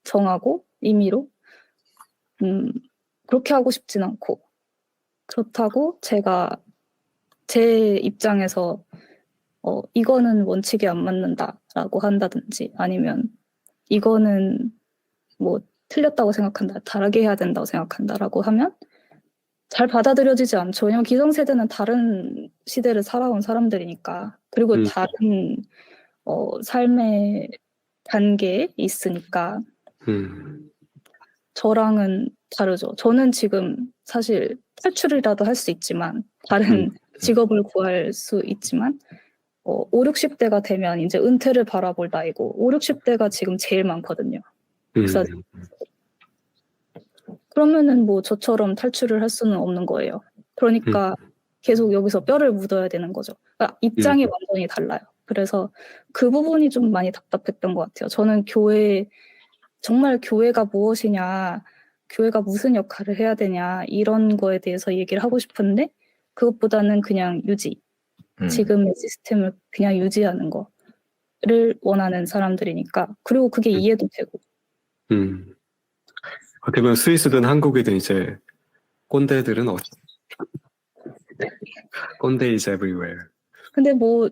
정하고 임의로 그렇게 하고 싶진 않고 그렇다고 제가 제 입장에서 이거는 원칙에 안 맞는다라고 한다든지 아니면 이거는 뭐 틀렸다고 생각한다, 다르게 해야 된다고 생각한다라고 하면 잘 받아들여지지 않죠. 왜냐면 기성세대는 다른 시대를 살아온 사람들이니까 그리고 다른 삶의 단계에 있으니까 저랑은 다르죠. 저는 지금 사실 탈출이라도 할 수 있지만 다른 직업을 구할 수 있지만 5, 60대가 되면 이제 은퇴를 바라볼 나이고 5, 60대가 지금 제일 많거든요. 목사들. 그러면은 뭐 저처럼 탈출을 할 수는 없는 거예요. 그러니까 계속 여기서 뼈를 묻어야 되는 거죠. 그러니까 입장이 완전히 달라요. 그래서 그 부분이 좀 많이 답답했던 것 같아요. 저는 정말 교회가 무엇이냐, 교회가 무슨 역할을 해야 되냐 이런 거에 대해서 얘기를 하고 싶은데 그것보다는 그냥 유지, 지금의 시스템을 그냥 유지하는 거를 원하는 사람들이니까 그리고 그게 이해도 되고
어떻게 보면 스위스든 한국이든 이제 꼰대들은 꼰대 is everywhere.
근데 뭐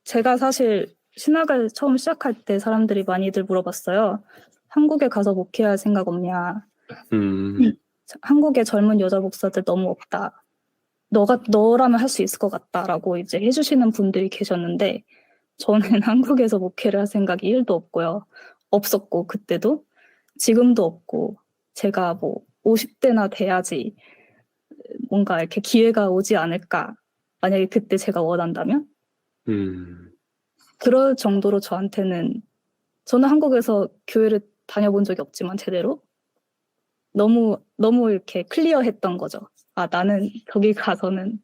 제가 사실 신학을 처음 시작할 때 사람들이 많이들 물어봤어요. 한국에 가서 목회할 생각 없냐. 한국에 젊은 여자 목사들 너무 없다. 너라면 할 수 있을 것 같다라고 이제 해주시는 분들이 계셨는데 저는 한국에서 목회를 할 생각이 1도 없고요. 없었고 그때도 지금도 없고 제가 뭐 50대나 돼야지 뭔가 이렇게 기회가 오지 않을까. 만약에 그때 제가 원한다면 그럴 정도로 저는 한국에서 교회를 다녀본 적이 없지만 제대로 너무 이렇게 클리어했던 거죠. 아, 나는 저기 가서는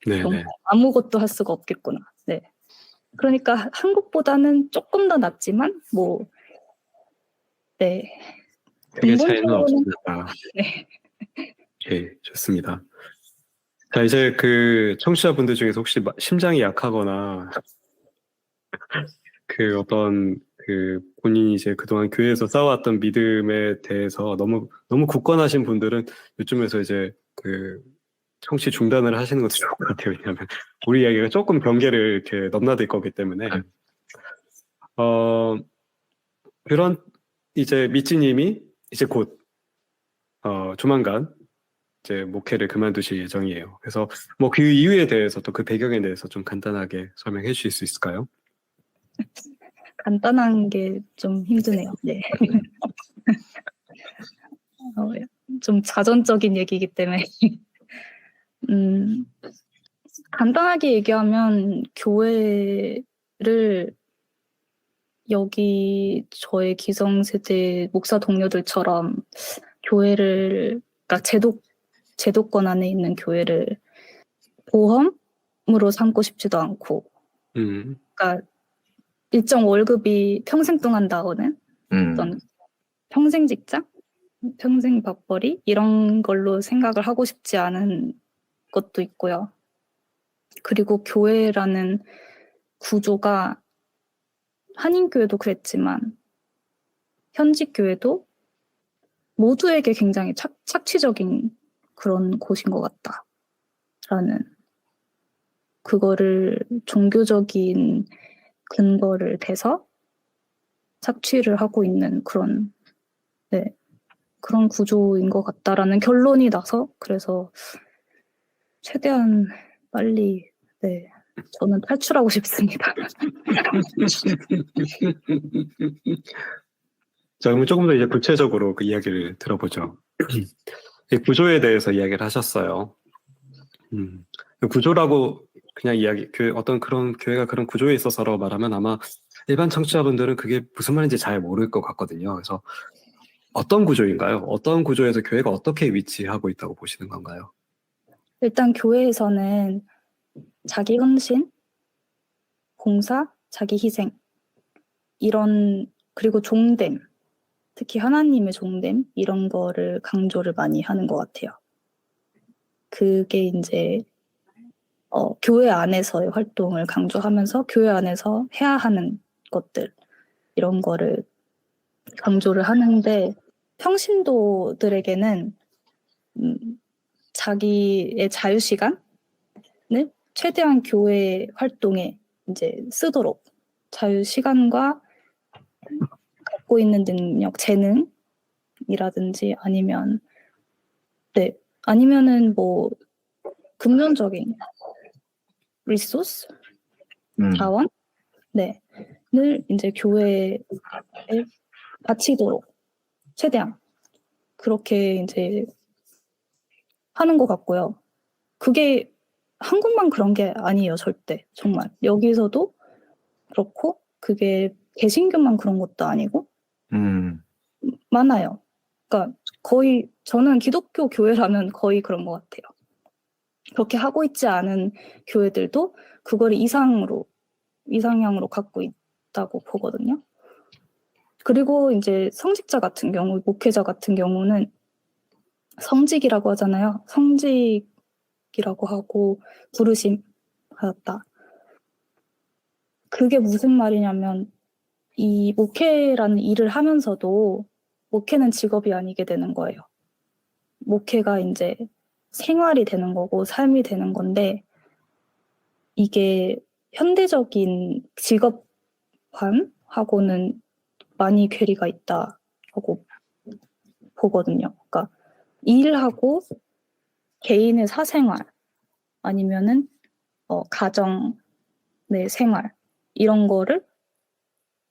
정말 아무것도 할 수가 없겠구나. 네. 그러니까 한국보다는 조금 더 낫지만 뭐 네.
되게 차이는
근본적으로는
없습니다.
네.
예, 좋습니다. 자, 이제 그 청취자분들 중에서 혹시 심장이 약하거나 그 어떤 그 본인이 이제 그동안 교회에서 쌓아왔던 믿음에 대해서 너무 굳건하신 분들은 요즘에서 이제 그 청취 중단을 하시는 것도 좋을 것 같아요. 왜냐하면 우리 이야기가 조금 경계를 이렇게 넘나들 거기 때문에 그런 이제 미찌님이 이제 곧 조만간 이제 목회를 그만두실 예정이에요. 그래서 뭐 그 이유에 대해서 또 그 배경에 대해서 좀 간단하게 설명해 주실 수 있을까요?
간단한 게 좀 힘드네요. 네. 좀 자전적인 얘기이기 때문에 간단하게 얘기하면 교회를 여기 저의 기성세대 목사 동료들처럼 교회를 그러니까 제도권 안에 있는 교회를 보험으로 삼고 싶지도 않고 그러니까 일정 월급이 평생 동안 나오는 어떤 평생 직장? 평생 밥벌이? 이런 걸로 생각을 하고 싶지 않은 것도 있고요. 그리고 교회라는 구조가 한인교회도 그랬지만 현지교회도 모두에게 굉장히 착취적인 그런 곳인 것 같다라는 그거를 종교적인 근거를 대서 착취를 하고 있는 그런 그런 구조인 것 같다라는 결론이 나서 그래서 최대한 빨리 저는 탈출하고 싶습니다.
자, 그러면 조금 더 이제 구체적으로 그 이야기를 들어보죠. 이 구조에 대해서 이야기를 하셨어요. 그 구조라고 그냥 어떤 그런 교회가 그런 구조에 있어서라고 말하면 아마 일반 청취자분들은 그게 무슨 말인지 잘 모를 것 같거든요. 그래서 어떤 구조인가요? 어떤 구조에서 교회가 어떻게 위치하고 있다고 보시는 건가요?
일단 교회에서는 자기 헌신, 봉사, 자기 희생 그리고 종됨, 특히 하나님의 종됨 이런 거를 강조를 많이 하는 것 같아요. 그게 이제 교회 안에서의 활동을 강조하면서 교회 안에서 해야 하는 것들 이런 거를 강조를 하는데 평신도들에게는 자기의 자유 시간을 최대한 교회 활동에 이제 쓰도록 자유 시간과 갖고 있는 능력, 재능이라든지 아니면은 뭐 금전적인 리소스, 자원, 를 이제 교회에 바치도록 최대한 그렇게 이제 하는 것 같고요. 그게 한국만 그런 게 아니에요, 절대. 정말. 여기서도 그렇고, 그게 개신교만 그런 것도 아니고, 많아요. 그러니까 거의, 저는 기독교 교회라면 거의 그런 것 같아요. 그렇게 하고 있지 않은 교회들도 그걸 이상향으로 갖고 있다고 보거든요. 그리고 이제 성직자 같은 경우, 목회자 같은 경우는 성직이라고 하잖아요. 성직이라고 하고 부르심 받았다. 그게 무슨 말이냐면 이 목회라는 일을 하면서도 목회는 직업이 아니게 되는 거예요. 목회가 이제 생활이 되는 거고 삶이 되는 건데 이게 현대적인 직업관하고는 많이 괴리가 있다고 보거든요. 그러니까 일하고 개인의 사생활 아니면은 가정 내 생활 이런 거를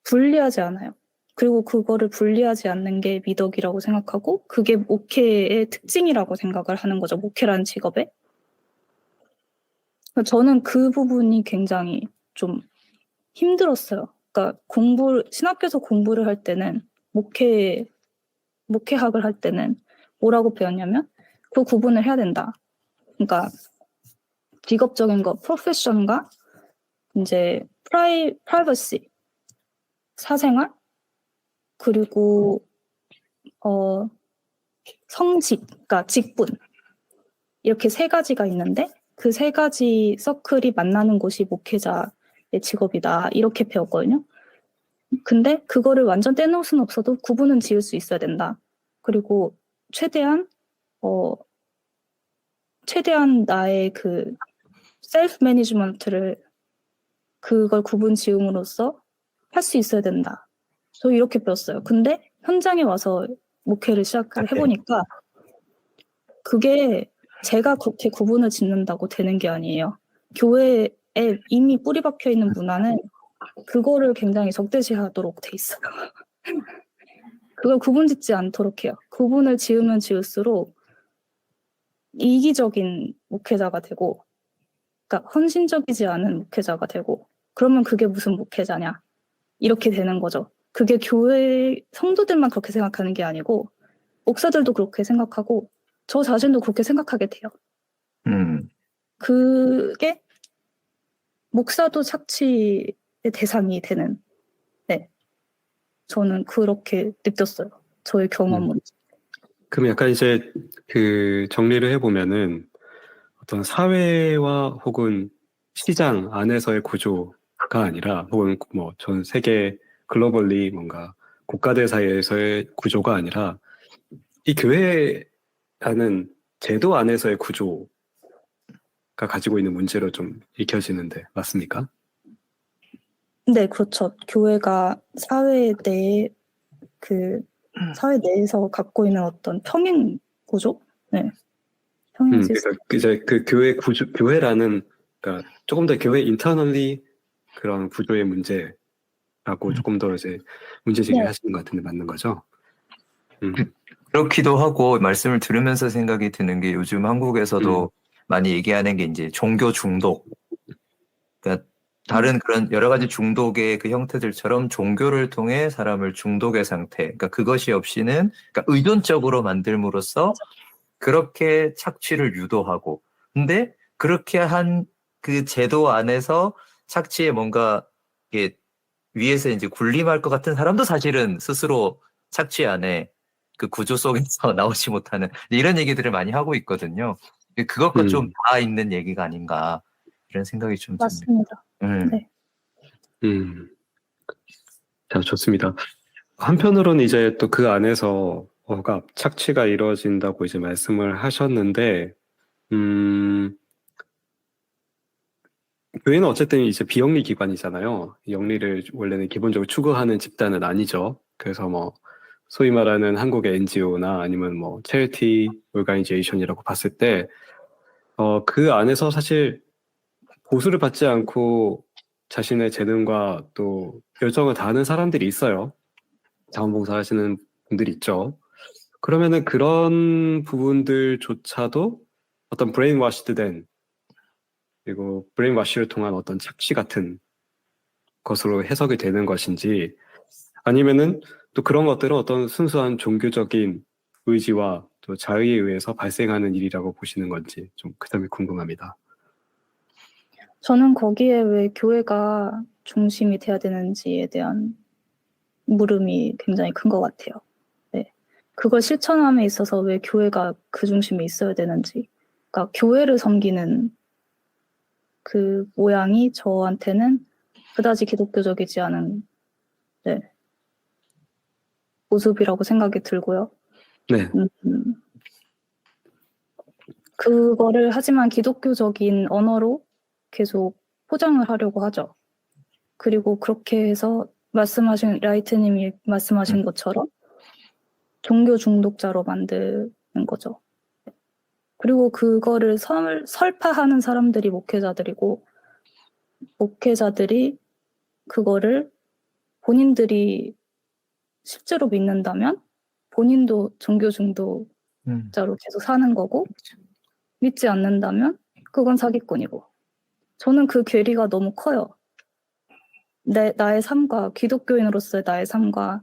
분리하지 않아요. 그리고 그거를 분리하지 않는 게 미덕이라고 생각하고 그게 목회의 특징이라고 생각을 하는 거죠. 목회라는 직업에. 저는 그 부분이 굉장히 좀 힘들었어요. 그러니까 신학교에서 공부를 할 때는 목회학을 할 때는 뭐라고 배웠냐면 그 구분을 해야 된다. 그러니까 직업적인 거, 프로페션과 이제 프라이버시, 사생활, 그리고 성직, 그러니까 직분 이렇게 세 가지가 있는데 그 세 가지 서클이 만나는 곳이 목회자의 직업이다 이렇게 배웠거든요. 근데 그거를 완전 떼놓을 수는 없어도 구분은 지을 수 있어야 된다. 그리고 최대한 나의 그 셀프 매니지먼트를 그걸 구분 지음으로써 할 수 있어야 된다. 저 이렇게 배웠어요. 근데 현장에 와서 목회를 시작을 해보니까 그게 제가 그렇게 구분을 짓는다고 되는 게 아니에요. 교회에 이미 뿌리 박혀 있는 문화는 그거를 굉장히 적대시하도록 돼 있어요. 그걸 구분 짓지 않도록 해요. 구분을 지으면 지을수록 이기적인 목회자가 되고, 그러니까 헌신적이지 않은 목회자가 되고, 그러면 그게 무슨 목회자냐? 이렇게 되는 거죠. 그게 교회 성도들만 그렇게 생각하는 게 아니고 목사들도 그렇게 생각하고 저 자신도 그렇게 생각하게 돼요. 그게 목사도 착취의 대상이 되는. 네, 저는 그렇게 느꼈어요. 저의 경험은.
그럼 약간 이제 그 정리를 해보면은 어떤 사회와 혹은 시장 안에서의 구조가 아니라 혹은 뭐 전 세계 글로벌리 뭔가 국가들 사이에서의 구조가 아니라 이 교회라는 제도 안에서의 구조가 가지고 있는 문제로 좀 읽혀지는데 맞습니까?
네, 그렇죠. 교회가 사회 내에서 갖고 있는 어떤 평행 구조? 네. 평행 시스템.
그러니까 이제 그 교회 구조, 교회라는 그러니까 조금 더 교회 인터널리 그런 구조의 문제라고 조금 더 이제 문제 제기를
네.
하시는 것 같은데 맞는 거죠?
그렇기도 하고 말씀을 들으면서 생각이 드는 게 요즘 한국에서도 많이 얘기하는 게 이제 종교 중독. 그러니까 다른 그런 여러 가지 중독의 그 형태들처럼 종교를 통해 사람을 중독의 상태. 그러니까 그것이 없이는 그러니까 의존적으로 만들므로써 그렇게 착취를 유도하고. 근데 그렇게 한 그 제도 안에서 착취에 뭔가 이게 위에서 이제 군림할 것 같은 사람도 사실은 스스로 착취 안에 그 구조 속에서 나오지 못하는 이런 얘기들을 많이 하고 있거든요. 그것과 좀 닿아 있는 얘기가 아닌가 이런 생각이 좀 듭니다.
맞습니다. 네.
자, 좋습니다. 한편으로는 이제 또 그 안에서 억압, 착취가 이루어진다고 이제 말씀을 하셨는데, 교회는 어쨌든 이제 비영리 기관이잖아요. 영리를 원래는 기본적으로 추구하는 집단은 아니죠. 그래서 뭐, 소위 말하는 한국의 NGO나 아니면 뭐, 체리티 오르가니제이션이라고 봤을 때, 그 안에서 사실 보수를 받지 않고 자신의 재능과 또 열정을 다하는 사람들이 있어요. 자원봉사 하시는 분들이 있죠. 그러면은 그런 부분들조차도 어떤 브레인워시드 된 그리고 브레인워시를 통한 어떤 착취 같은 것으로 해석이 되는 것인지 아니면은 또 그런 것들은 어떤 순수한 종교적인 의지와 또 자의에 의해서 발생하는 일이라고 보시는 건지 좀 그 점이 궁금합니다.
저는 거기에 왜 교회가 중심이 돼야 되는지에 대한 물음이 굉장히 큰 것 같아요. 네. 그걸 실천함에 있어서 왜 교회가 그 중심에 있어야 되는지, 그러니까 교회를 섬기는 그 모양이 저한테는 그다지 기독교적이지 않은 네, 모습이라고 생각이 들고요.
네.
그거를 하지만 기독교적인 언어로 계속 포장을 하려고 하죠. 그리고 그렇게 해서 말씀하신 라이트님이 말씀하신 것처럼 종교 중독자로 만드는 거죠. 그리고 그거를 설파하는 사람들이 목회자들이고, 목회자들이 그거를 본인들이 실제로 믿는다면 본인도 종교 중독자로 계속 사는 거고, 믿지 않는다면 그건 사기꾼이고. 저는 그 괴리가 너무 커요. 나의 삶과, 기독교인으로서의 나의 삶과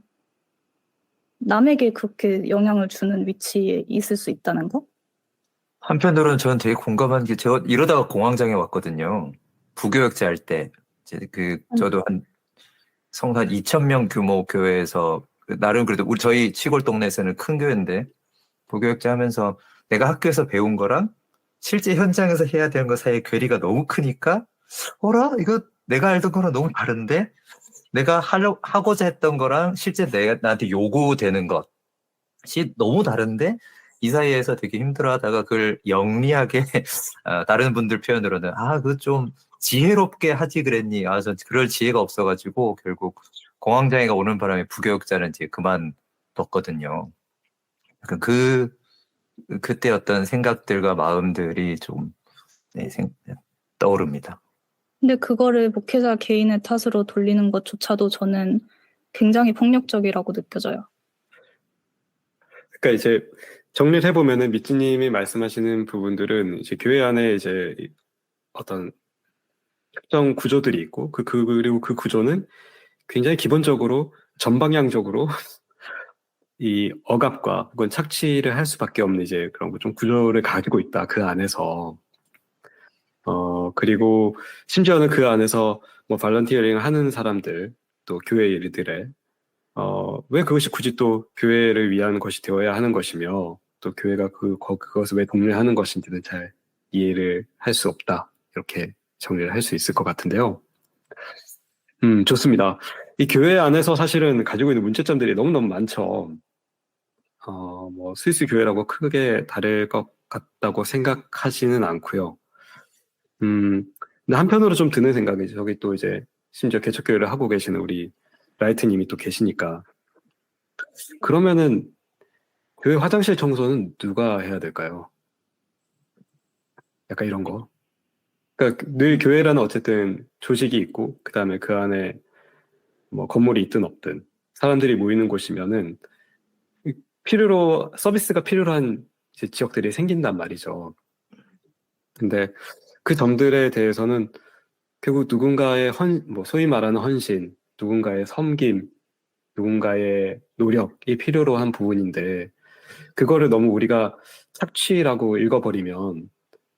남에게 그렇게 영향을 주는 위치에 있을 수 있다는 거?
한편으로는 저는 되게 공감한 게, 제가 이러다가 공황장애 왔거든요. 부교역제 할 때. 저도 한 성산 2,000명 규모 교회에서, 나름 그래도 저희 시골 동네에서는 큰 교회인데, 부교역제 하면서 내가 학교에서 배운 거랑 실제 현장에서 해야 되는 것 사이에 괴리가 너무 크니까, 어라? 이거 내가 알던 거랑 너무 다른데? 내가 하고자 했던 거랑 실제 나한테 요구되는 것이 너무 다른데? 이 사이에서 되게 힘들어하다가 그걸 영리하게 다른 분들 표현으로는 그거 좀 지혜롭게 하지 그랬니? 전 그럴 지혜가 없어가지고 결국 공황장애가 오는 바람에 부교육자는 이제 그만뒀거든요. 그때 어떤 생각들과 마음들이 좀 떠오릅니다.
근데 그거를 목회자 개인의 탓으로 돌리는 것조차도 저는 굉장히 폭력적이라고 느껴져요.
그러니까 이제 정리를 해보면은 미찌님이 말씀하시는 부분들은 이제 교회 안에 이제 어떤 특정 구조들이 있고 그리고 그 구조는 굉장히 기본적으로 전방향적으로 이 억압과 혹은 착취를 할 수밖에 없는 이제 그런 좀 구조를 가지고 있다, 그 안에서. 그리고 심지어는 그 안에서 뭐 발런티어링을 하는 사람들, 또 교회 일들에 왜 그것이 굳이 또 교회를 위한 것이 되어야 하는 것이며, 또 교회가 그것을 왜 독려하는 것인지는 잘 이해를 할 수 없다, 이렇게 정리를 할 수 있을 것 같은데요. 좋습니다. 이 교회 안에서 사실은 가지고 있는 문제점들이 너무너무 많죠. 뭐 스위스 교회라고 크게 다를 것 같다고 생각하지는 않고요. 근데 한편으로 좀 드는 생각이죠. 저기 또 이제 심지어 개척교회를 하고 계시는 우리 라이트님이 또 계시니까, 그러면은 교회 화장실 청소는 누가 해야 될까요? 약간 이런 거. 그러니까 늘 교회라는 어쨌든 조직이 있고, 그 다음에 그 안에 뭐 건물이 있든 없든 사람들이 모이는 곳이면은 서비스가 필요로 한 이제 지역들이 생긴단 말이죠. 근데 그 점들에 대해서는 결국 누군가의 뭐 소위 말하는 헌신, 누군가의 섬김, 누군가의 노력이 필요로 한 부분인데, 그거를 너무 우리가 착취라고 읽어버리면,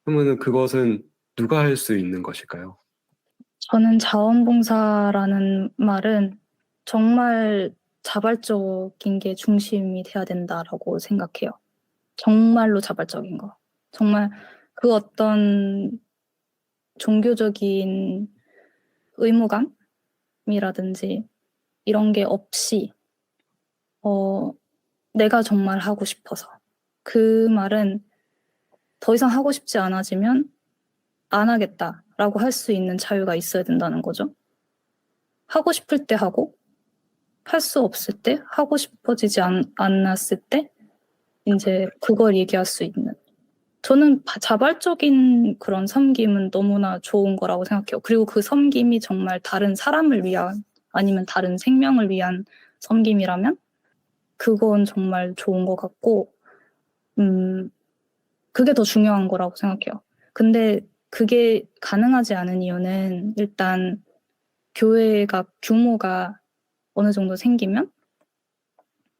그러면은 그것은 누가 할 수 있는 것일까요?
저는 자원봉사라는 말은 정말 자발적인 게 중심이 돼야 된다라고 생각해요. 정말로 자발적인 거. 정말 그 어떤 종교적인 의무감이라든지 이런 게 없이 내가 정말 하고 싶어서, 그 말은 더 이상 하고 싶지 않아지면 안 하겠다라고 할 수 있는 자유가 있어야 된다는 거죠. 하고 싶을 때 하고, 할 수 없을 때, 하고 싶어지지 않았을 때 이제 그걸 얘기할 수 있는. 저는 자발적인 그런 섬김은 너무나 좋은 거라고 생각해요. 그리고 그 섬김이 정말 다른 사람을 위한, 아니면 다른 생명을 위한 섬김이라면 그건 정말 좋은 것 같고, 그게 더 중요한 거라고 생각해요. 근데 그게 가능하지 않은 이유는, 일단 교회가 규모가 어느 정도 생기면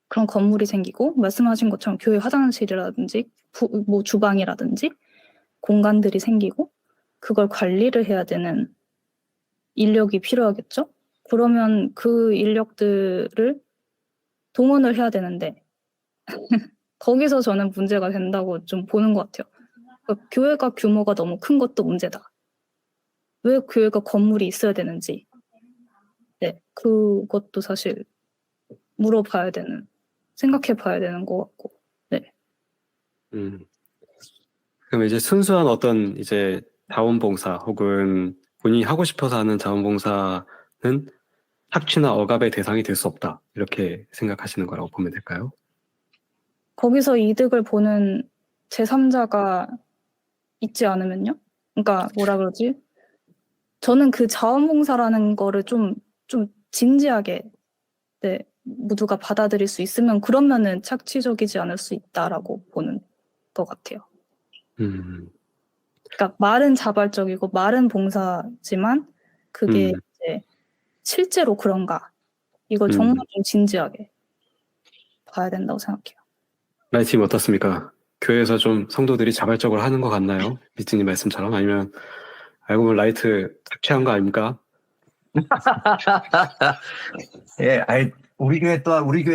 그런 건물이 생기고, 말씀하신 것처럼 교회 화장실이라든지 뭐 주방이라든지 공간들이 생기고, 그걸 관리를 해야 되는 인력이 필요하겠죠? 그러면 그 인력들을 동원을 해야 되는데 거기서 저는 문제가 된다고 좀 보는 것 같아요. 그러니까 교회가 규모가 너무 큰 것도 문제다. 왜 교회가 건물이 있어야 되는지. 네, 그것도 사실 물어봐야 되는, 생각해 봐야 되는 것 같고. 네.
그럼 이제 순수한 어떤 이제 자원봉사 혹은 본인이 하고 싶어서 하는 자원봉사는 착취나 억압의 대상이 될 수 없다. 이렇게 생각하시는 거라고 보면 될까요?
거기서 이득을 보는 제3자가 있지 않으면요? 그러니까 뭐라 그러지? 저는 그 자원봉사라는 거를 좀 진지하게 네, 모두가 받아들일 수 있으면 그러면은 착취적이지 않을 수 있다라고 보는 것 같아요. 그러니까 말은 자발적이고 말은 봉사지만 그게 이제 실제로 그런가? 이걸 정말 좀 진지하게 봐야 된다고 생각해요.
라이트님 어떻습니까? 교회에서 좀 성도들이 자발적으로 하는 것 같나요? 미츠님 말씀처럼? 아니면 알고 보면 라이트 착취한 거 아닙니까?
예, 아니 우리 교회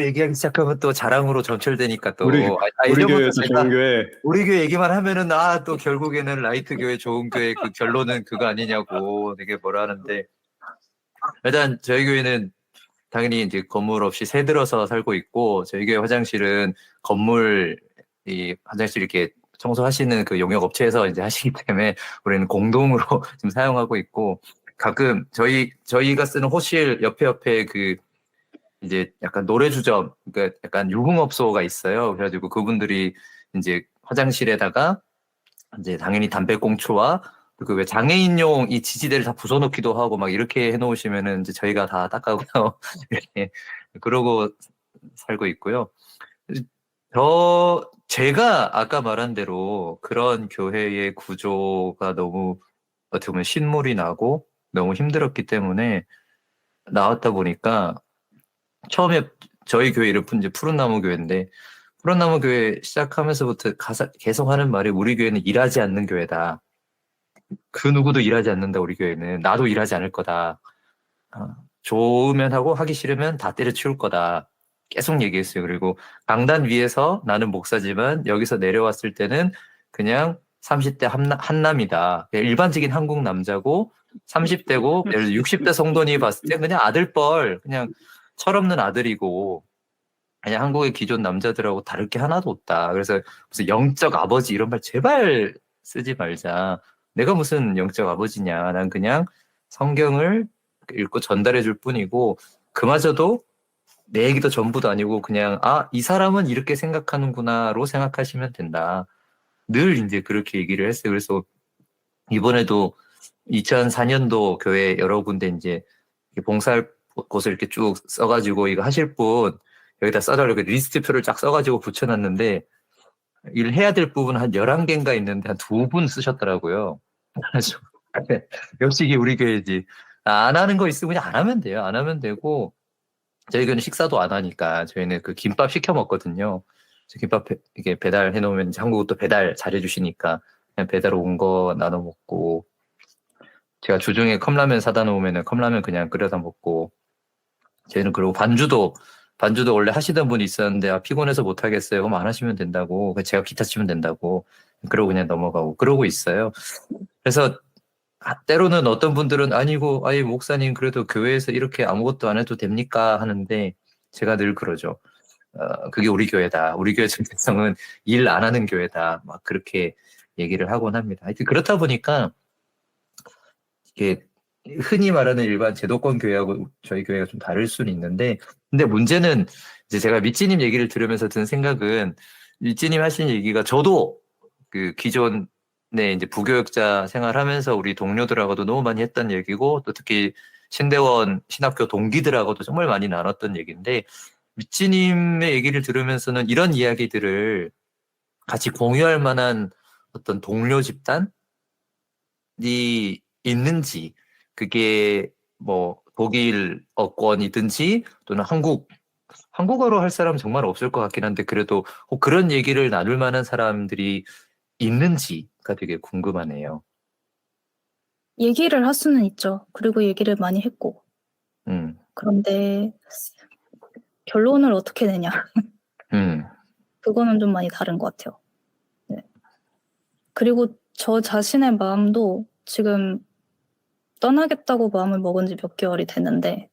얘기하기 시작하면 또 자랑으로 전철되니까 또
우리
예전부터
교회에서
제가
좋은 교회.
우리 교회 얘기만 하면은 또 결국에는 라이트 교회 좋은 교회 그 결론은 그거 아니냐고 되게 뭐라 하는데 일단 저희 교회는 당연히 이제 건물 없이 새 들어서 살고 있고 저희 교회 화장실은 건물 이 화장실 이렇게 청소하시는 그 용역 업체에서 이제 하시기 때문에 우리는 공동으로 지금 사용하고 있고 가끔 저희가 쓰는 호실 옆에 그 이제 약간 노래주점 그러니까 약간 유흥업소가 있어요. 그래가지고 그분들이 이제 화장실에다가 이제 당연히 담배꽁초와 그 왜 장애인용 이 지지대를 다 부숴놓기도 하고 막 이렇게 해놓으시면은 이제 저희가 다 닦아고요. 이렇게 그러고 살고 있고요. 제가 아까 말한 대로 그런 교회의 구조가 너무 어떻게 보면 신물이 나고 너무 힘들었기 때문에 나왔다 보니까 처음에 저희 교회 이름 이제 푸른나무 교회인데 푸른나무 교회 시작하면서부터 계속 하는 말이 우리 교회는 일하지 않는 교회다. 그 누구도 일하지 않는다 우리 교회는. 나도 일하지 않을 거다. 좋으면 하고 하기 싫으면 다 때려치울 거다. 계속 얘기했어요. 그리고 강단 위에서 나는 목사지만 여기서 내려왔을 때는 그냥 30대 한남이다. 일반적인 한국 남자고 30대고 예를 들어 60대 성도니 봤을 때 그냥 아들뻘 그냥 철없는 아들이고 그냥 한국의 기존 남자들하고 다를 게 하나도 없다. 그래서 무슨 영적 아버지 이런 말 제발 쓰지 말자. 내가 무슨 영적 아버지냐. 난 그냥 성경을 읽고 전달해 줄 뿐이고 그마저도 내 얘기도 전부도 아니고 그냥 이 사람은 이렇게 생각하는구나로 생각하시면 된다. 늘 이제 그렇게 얘기를 했어요. 그래서 이번에도 2004년도 교회 여러 군데 이제 봉사할 곳을 이렇게 쭉 써가지고 이거 하실 분 여기다 써달라고 리스트표를 쫙 써가지고 붙여놨는데 일해야 될 부분 한 11개인가 있는데 한 2분 쓰셨더라고요. 그래서 역시 이게 우리 교회지. 안 하는 거 있으면 그냥 안 하면 돼요. 안 하면 되고 저희 교회는 식사도 안 하니까 저희는 그 김밥 시켜 먹거든요. 김밥 이게 배달해 놓으면 한국은 또 배달 잘해주시니까 그냥 배달 온 거 나눠 먹고 제가 주중에 컵라면 사다 놓으면 컵라면 그냥 끓여다 먹고 저희는 그리고 반주도 원래 하시던 분이 있었는데 피곤해서 못 하겠어요. 그럼 안 하시면 된다고 제가 기타 치면 된다고 그러고 그냥 넘어가고 그러고 있어요. 그래서 때로는 어떤 분들은 아니 목사님 그래도 교회에서 이렇게 아무것도 안 해도 됩니까 하는데 제가 늘 그러죠. 그게 우리 교회다. 우리 교회 정체성은 일 안 하는 교회다. 막 그렇게 얘기를 하곤 합니다. 하여튼 그렇다 보니까 이게 흔히 말하는 일반 제도권 교회하고 저희 교회가 좀 다를 수는 있는데 근데 문제는 이제 제가 미찌님 얘기를 들으면서 든 생각은 미찌님 하신 얘기가 저도 그 기존에 이제 부교육자 생활하면서 우리 동료들하고도 너무 많이 했던 얘기고 또 특히 신대원 신학교 동기들하고도 정말 많이 나눴던 얘기인데 미찌님의 얘기를 들으면서는 이런 이야기들을 같이 공유할 만한 어떤 동료 집단이 있는지 그게 뭐 독일어권이든지 또는 한국어로 할 사람 정말 없을 것 같긴 한데 그래도 그런 얘기를 나눌 만한 사람들이 있는지가 되게 궁금하네요.
얘기를 할 수는 있죠. 그리고 얘기를 많이 했고. 그런데 결론을 어떻게 내냐. 그거는 좀 많이 다른 것 같아요. 네. 그리고 저 자신의 마음도 지금 떠나겠다고 마음을 먹은 지 몇 개월이 됐는데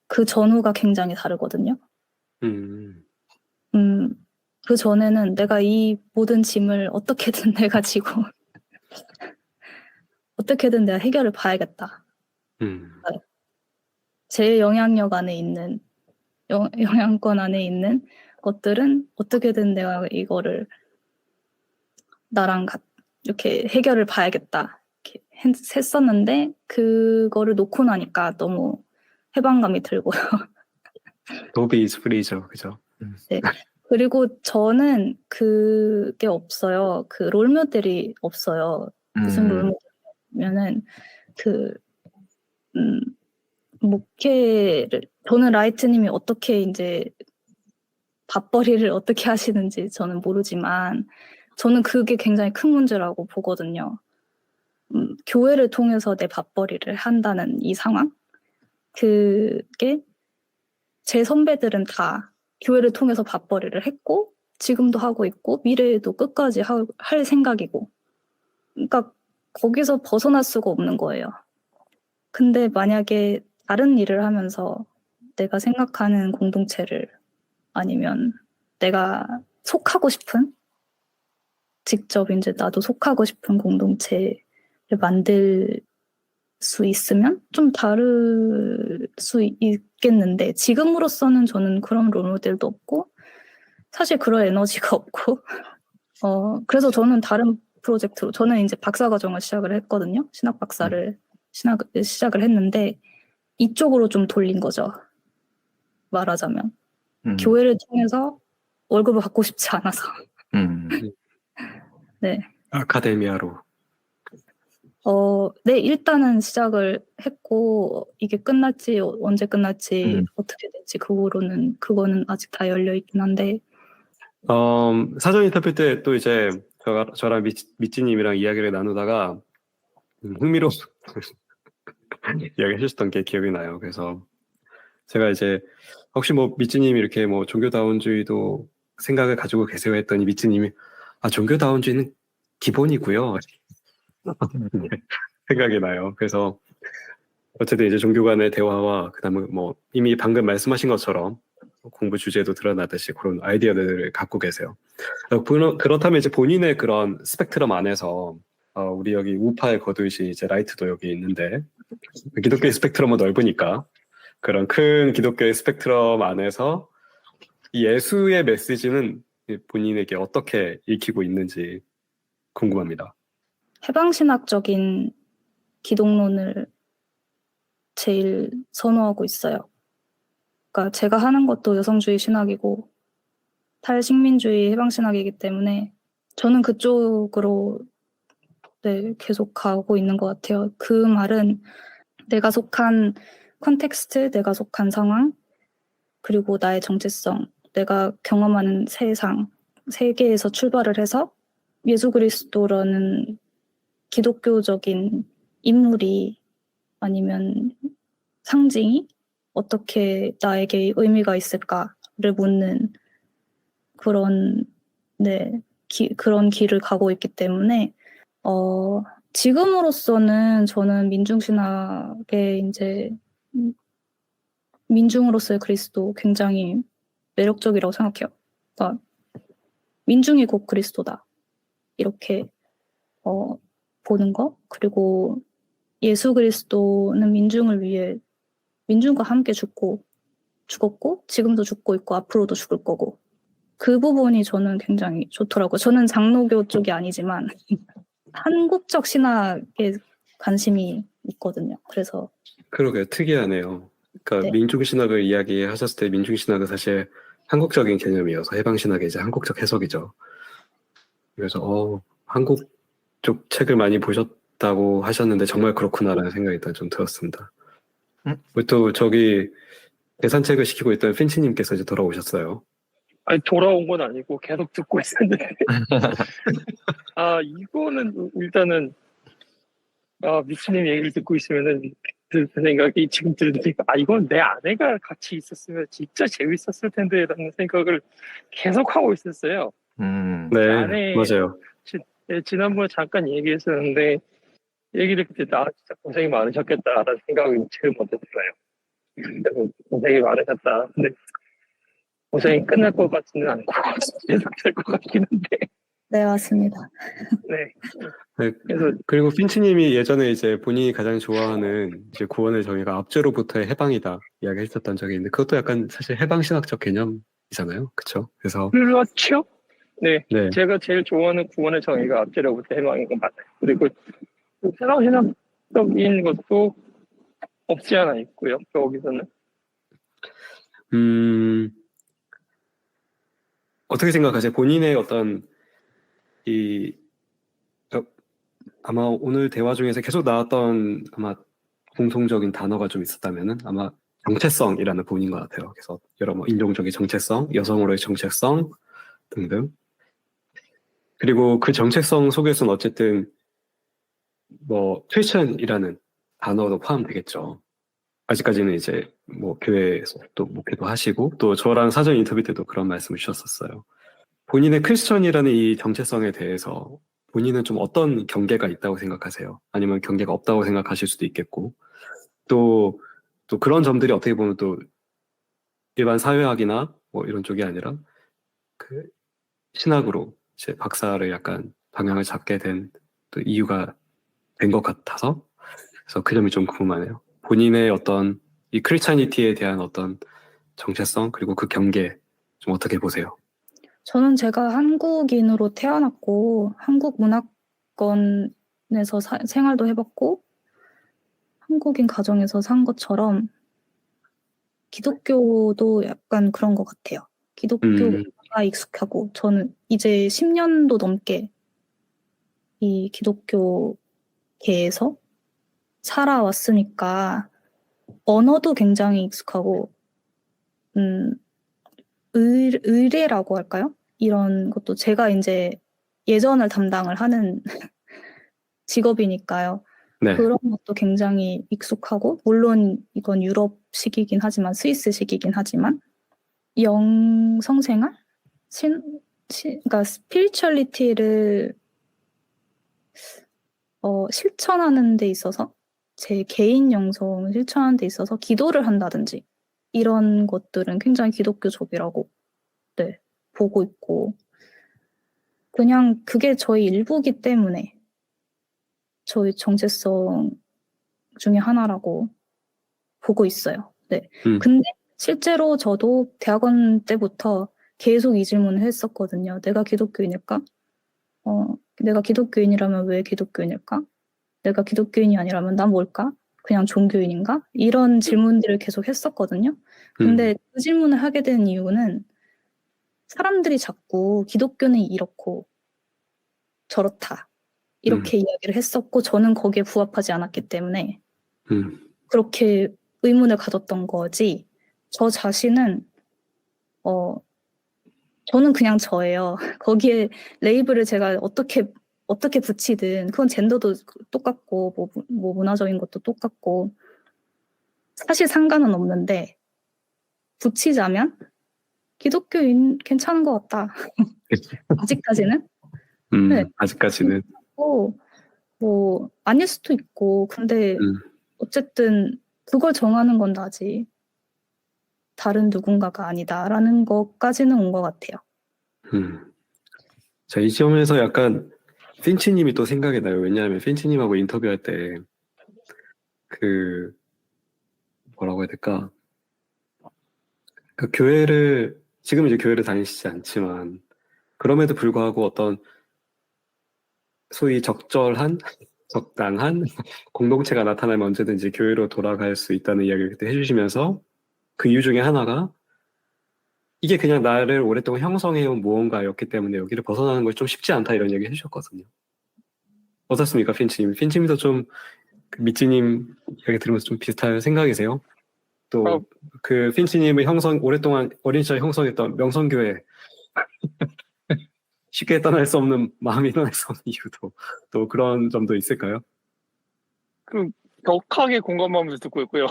그 전후가 굉장히 다르거든요.
음,
그 전에는 내가 이 모든 짐을 어떻게든 내가 지고 어떻게든 내가 해결을 봐야겠다. 제 영향력 안에 있는 영향권 안에 있는 것들은 어떻게든 내가 이거를 나랑 이렇게 해결을 봐야겠다 이렇게 했었는데 그거를 놓고 나니까 너무 해방감이 들고요.
도비 is free죠, 그죠?
네. 그리고 저는 그게 없어요. 그 롤모델이 없어요. 무슨 롤모델이냐면은 목회를 저는 라이트님이 어떻게 이제 밥벌이를 어떻게 하시는지 저는 모르지만 저는 그게 굉장히 큰 문제라고 보거든요. 교회를 통해서 내 밥벌이를 한다는 이 상황? 그게 제 선배들은 다 교회를 통해서 밥벌이를 했고 지금도 하고 있고 미래에도 끝까지 할 생각이고 그러니까 거기서 벗어날 수가 없는 거예요. 근데 만약에 다른 일을 하면서 내가 생각하는 공동체를 아니면 내가 속하고 싶은 직접 이제 나도 속하고 싶은 공동체를 만들 수 있으면 좀 다를 수 있겠는데 지금으로서는 저는 그런 롤모델도 없고 사실 그런 에너지가 없고 그래서 저는 다른 프로젝트로 저는 이제 박사과정을 시작을 했거든요. 신학 박사를 시작을 했는데 이쪽으로 좀 돌린 거죠. 말하자면 교회를 통해서 월급을 받고 싶지 않아서 네.
아카데미아로.
네, 일단은 시작을 했고 이게 끝날지 언제 끝날지 어떻게 될지 그거는 아직 다 열려 있긴 한데
사전 인터뷰 때 또 이제 저랑 미찌님이랑 이야기를 나누다가 흥미로운 이야기 하셨던 게 기억이 나요. 그래서 제가 이제 혹시 뭐 미찌님이 이렇게 뭐 종교다운주의도 생각을 가지고 계세요 했더니 미찌님이 종교다운주의는 기본이고요. 생각이 나요. 그래서 어쨌든 이제 종교 간의 대화와 그다음에 뭐 이미 방금 말씀하신 것처럼 공부 주제도 드러나듯이 그런 아이디어들을 갖고 계세요. 그렇다면 이제 본인의 그런 스펙트럼 안에서 우리 여기 우파의 거두시 이제 라이트도 여기 있는데 기독교의 스펙트럼은 넓으니까 그런 큰 기독교의 스펙트럼 안에서 이 예수의 메시지는 본인에게 어떻게 읽히고 있는지 궁금합니다.
해방신학적인 기독론을 제일 선호하고 있어요. 그러니까 제가 하는 것도 여성주의 신학이고 탈식민주의 해방신학이기 때문에 저는 그쪽으로 네, 계속 가고 있는 것 같아요. 그 말은 내가 속한 컨텍스트, 내가 속한 상황, 그리고 나의 정체성, 내가 경험하는 세상, 세계에서 출발을 해서 예수 그리스도라는 기독교적인 인물이 아니면 상징이 어떻게 나에게 의미가 있을까를 묻는 그런 그런 길을 가고 있기 때문에 지금으로서는 저는 민중신학의 이제 민중으로서의 그리스도 굉장히 매력적이라고 생각해요. 그러니까 민중이 곧 그리스도다 이렇게 보는 거 그리고 예수 그리스도는 민중을 위해 민중과 함께 죽었고 지금도 죽고 있고 앞으로도 죽을 거고 그 부분이 저는 굉장히 좋더라고요. 저는 장로교 쪽이 아니지만 한국적 신학에 관심이 있거든요. 그래서
그러게요. 특이하네요. 그러니까
네.
민중신학을 이야기하셨을 때 민중신학은 사실 한국적인 개념이어서 해방신학의 이제 한국적 해석이죠. 그래서 한국 쪽 책을 많이 보셨다고 하셨는데 정말 그렇구나라는 생각이 일단 좀 들었습니다. 또 저기 계산책을 시키고 있던 핀치님께서 이제 돌아오셨어요.
아니 돌아온 건 아니고 계속 듣고 있었는데 이거는 일단은 미치님 얘기를 듣고 있으면은 그 생각이 지금 들으니까 이건 내 아내가 같이 있었으면 진짜 재밌었을 텐데라는 생각을 계속 하고 있었어요.
네,
안에-
맞아요.
지난번에 잠깐 얘기했었는데 얘기를 그때 진짜 고생이 많으셨겠다라는 생각이 제일 먼저 들어요. 그래서 고생이 많으셨다. 근데 고생이 끝날 것 같지는 않고 계속 될 것 같긴 한데.
네, 맞습니다.
네.
네,
그래서
그리고 핀치님이 예전에 이제 본인이 가장 좋아하는 이제 구원의 정의가 압제로부터의 해방이다 이야기했었던 적이 있는데 그것도 약간 사실 해방신학적 개념이잖아요, 그렇죠? 그래서
그렇죠. 네.
네,
제가 제일 좋아하는 구원의 정의가 앞뒤로부터 해방인 건 맞아요. 그리고 신앙적인 것도 없지 않아 있고요. 거기서는.
어떻게 생각하세요? 본인의 어떤 이 어, 아마 오늘 대화 중에서 계속 나왔던 아마 공통적인 단어가 좀 있었다면은 아마 정체성이라는 부분인 것 같아요. 그래서 여러 뭐 인종적인 정체성, 여성으로의 정체성 등등. 그리고 그 정체성 속에서는 어쨌든 뭐 크리스천이라는 단어도 포함되겠죠. 아직까지는 이제 뭐 교회에서 또 목회도 하시고 또 저랑 사전 인터뷰 때도 그런 말씀을 주셨었어요. 본인의 크리스천이라는 이 정체성에 대해서 본인은 좀 어떤 경계가 있다고 생각하세요? 아니면 경계가 없다고 생각하실 수도 있겠고 또 그런 점들이 어떻게 보면 또 일반 사회학이나 뭐 이런 쪽이 아니라 그 신학으로 이제 박사를 약간 방향을 잡게 된 또 이유가 된 것 같아서 그래서 그 점이 좀 궁금하네요. 본인의 어떤 이 크리스찬리티에 대한 어떤 정체성 그리고 그 경계 좀 어떻게 보세요?
저는 제가 한국인으로 태어났고 한국 문화권에서 생활도 해봤고 한국인 가정에서 산 것처럼 기독교도 약간 그런 것 같아요. 기독교가 익숙하고 저는 이제 10년도 넘게 이 기독교계에서 살아왔으니까 언어도 굉장히 익숙하고 의례라고 할까요? 이런 것도 제가 이제 예전을 담당을 하는 직업이니까요.
네.
그런 것도 굉장히 익숙하고 물론 이건 유럽식이긴 하지만 스위스식이긴 하지만 영성생활? 그러니까 스피리추얼리티를 실천하는 데 있어서 제 개인 영성을 실천하는 데 있어서 기도를 한다든지 이런 것들은 굉장히 기독교적이라고 네, 보고 있고 그냥 그게 저희 일부기 때문에 저희 정체성 중에 하나라고 보고 있어요. 네. 근데 실제로 저도 대학원 때부터 계속 이 질문을 했었거든요. 내가 기독교인일까? 내가 기독교인이라면 왜 기독교인일까? 내가 기독교인이 아니라면 난 뭘까? 그냥 종교인인가? 이런 질문들을 계속 했었거든요. 근데 그 질문을 하게 된 이유는 사람들이 자꾸 기독교는 이렇고 저렇다. 이렇게 이야기를 했었고 저는 거기에 부합하지 않았기 때문에 그렇게 의문을 가졌던 거지. 저 자신은 저는 그냥 저예요. 거기에 레이블을 제가 어떻게 붙이든 그건 젠더도 똑같고 뭐 문화적인 것도 똑같고 사실 상관은 없는데 붙이자면 기독교인 괜찮은 것 같다. 아직까지는. 네.
아직까지는.
뭐 아닐 수도 있고 근데 어쨌든 그걸 정하는 건 나지 다른 누군가가 아니다라는 것까지는 온 것 같아요.
자, 이 점에서 약간 핀치님이 또 생각이 나요. 왜냐하면 핀치님하고 인터뷰할 때 그 뭐라고 해야 될까? 그 교회를 지금 이제 교회를 다니시지 않지만 그럼에도 불구하고 어떤 소위 적절한 적당한 공동체가 나타나면 언제든지 교회로 돌아갈 수 있다는 이야기를 그때 해주시면서 그 이유 중에 하나가 이게 그냥 나를 오랫동안 형성해온 무언가였기 때문에 여기를 벗어나는 것이 좀 쉽지 않다 이런 얘기 해주셨거든요. 어떻습니까, 핀치님? 핀치님도 좀 그 미찌님 이야기 들으면서 좀 비슷한 생각이세요? 또 그 핀치님의 오랫동안 어린 시절 형성했던 명성교회 쉽게 떠날 수 없는 마음이 떠날 수 없는 이유도 또 그런 점도 있을까요?
격하게 공감하면서 듣고 있고요.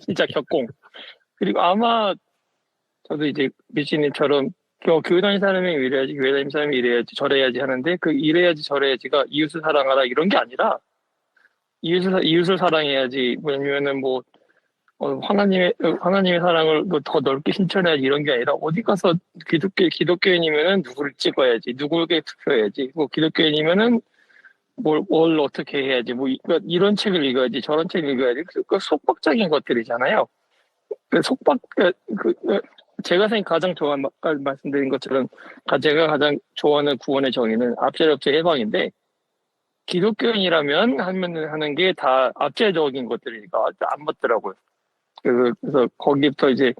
진짜 격공. 그리고 아마 저도 이제 미씨님처럼 교회 다니는 사람이 이래야지, 교회 다니는 사람이 이래야지, 저래야지 하는데 그 이래야지 저래야지가 이웃을 사랑하라 이런 게 아니라 이웃을 사랑해야지, 왜냐면은 뭐 하나님의 사랑을 더 넓게 실천해야지 이런 게 아니라 어디 가서 기독교인이면은 누구를 찍어야지, 누구에게 투표해야지, 뭐 기독교인이면은 뭘 어떻게 해야지, 그러니까 이런 책을 읽어야지, 저런 책을 읽어야지, 그 속박적인 것들이잖아요. 제가 가장 좋아하는, 아까 말씀드린 것처럼 제가 가장 좋아하는 구원의 정의는 압제롭제 해방인데, 기독교인이라면 하는 게 다 압제적인 것들이니까 안 맞더라고요. 그래서 거기부터 이제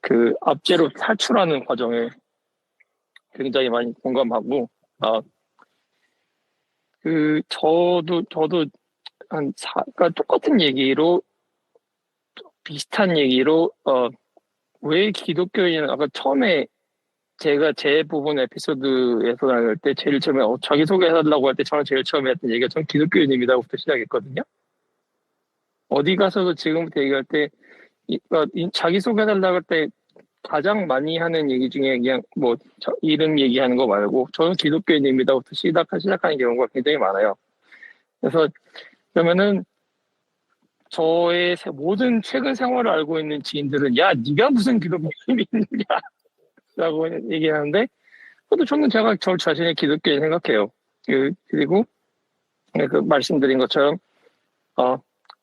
그 압제로 탈출하는 과정에 굉장히 많이 공감하고, 저도 그러니까 똑같은 얘기로, 비슷한 얘기로, 왜 기독교인은, 아까 처음에 제가 제 부분 에피소드에서 나갈 때 제일 처음에 자기소개해달라고 할 때 저는 제일 처음에 했던 얘기가 전 기독교인입니다부터 시작했거든요. 어디 가서도 지금부터 얘기할 때 자기소개해달라고 할 때 가장 많이 하는 얘기 중에 그냥 이름 얘기하는 거 말고 저는 기독교인입니다부터 시작하는 경우가 굉장히 많아요. 그래서 그러면은 저의 모든 최근 생활을 알고 있는 지인들은 야, 네가 무슨 기독교인이 있느냐 라고 얘기하는데, 그래도 저는 제가 저 자신의 기독교인 생각해요. 그리고 그 말씀드린 것처럼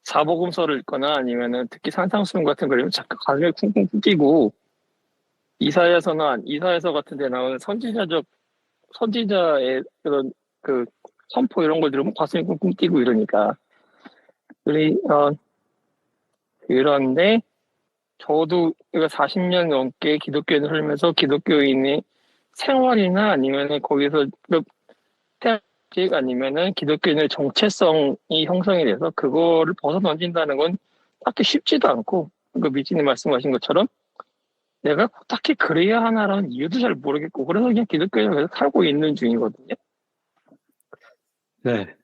사복음서를 읽거나 아니면은 특히 산상수훈 같은 걸 읽으면 잠깐 가슴에 쿵쿵 뛰고, 이사야서 같은 데 나오는 선지자의 그런 그 선포 이런 걸 들으면 가슴이 쿵쿵 뛰고 이러니까. 그런데 저도 40년 넘게 기독교인을 살면서 기독교인의 생활이나 아니면은 거기서 태식 아니면은 기독교인의 정체성이 형성이 돼서 그거를 벗어던진다는 건 딱히 쉽지도 않고, 미진이 말씀하신 것처럼 내가 딱히 그래야 하나라는 이유도 잘 모르겠고, 그래서 그냥 기독교인을 계속 살고 있는 중이거든요.
네,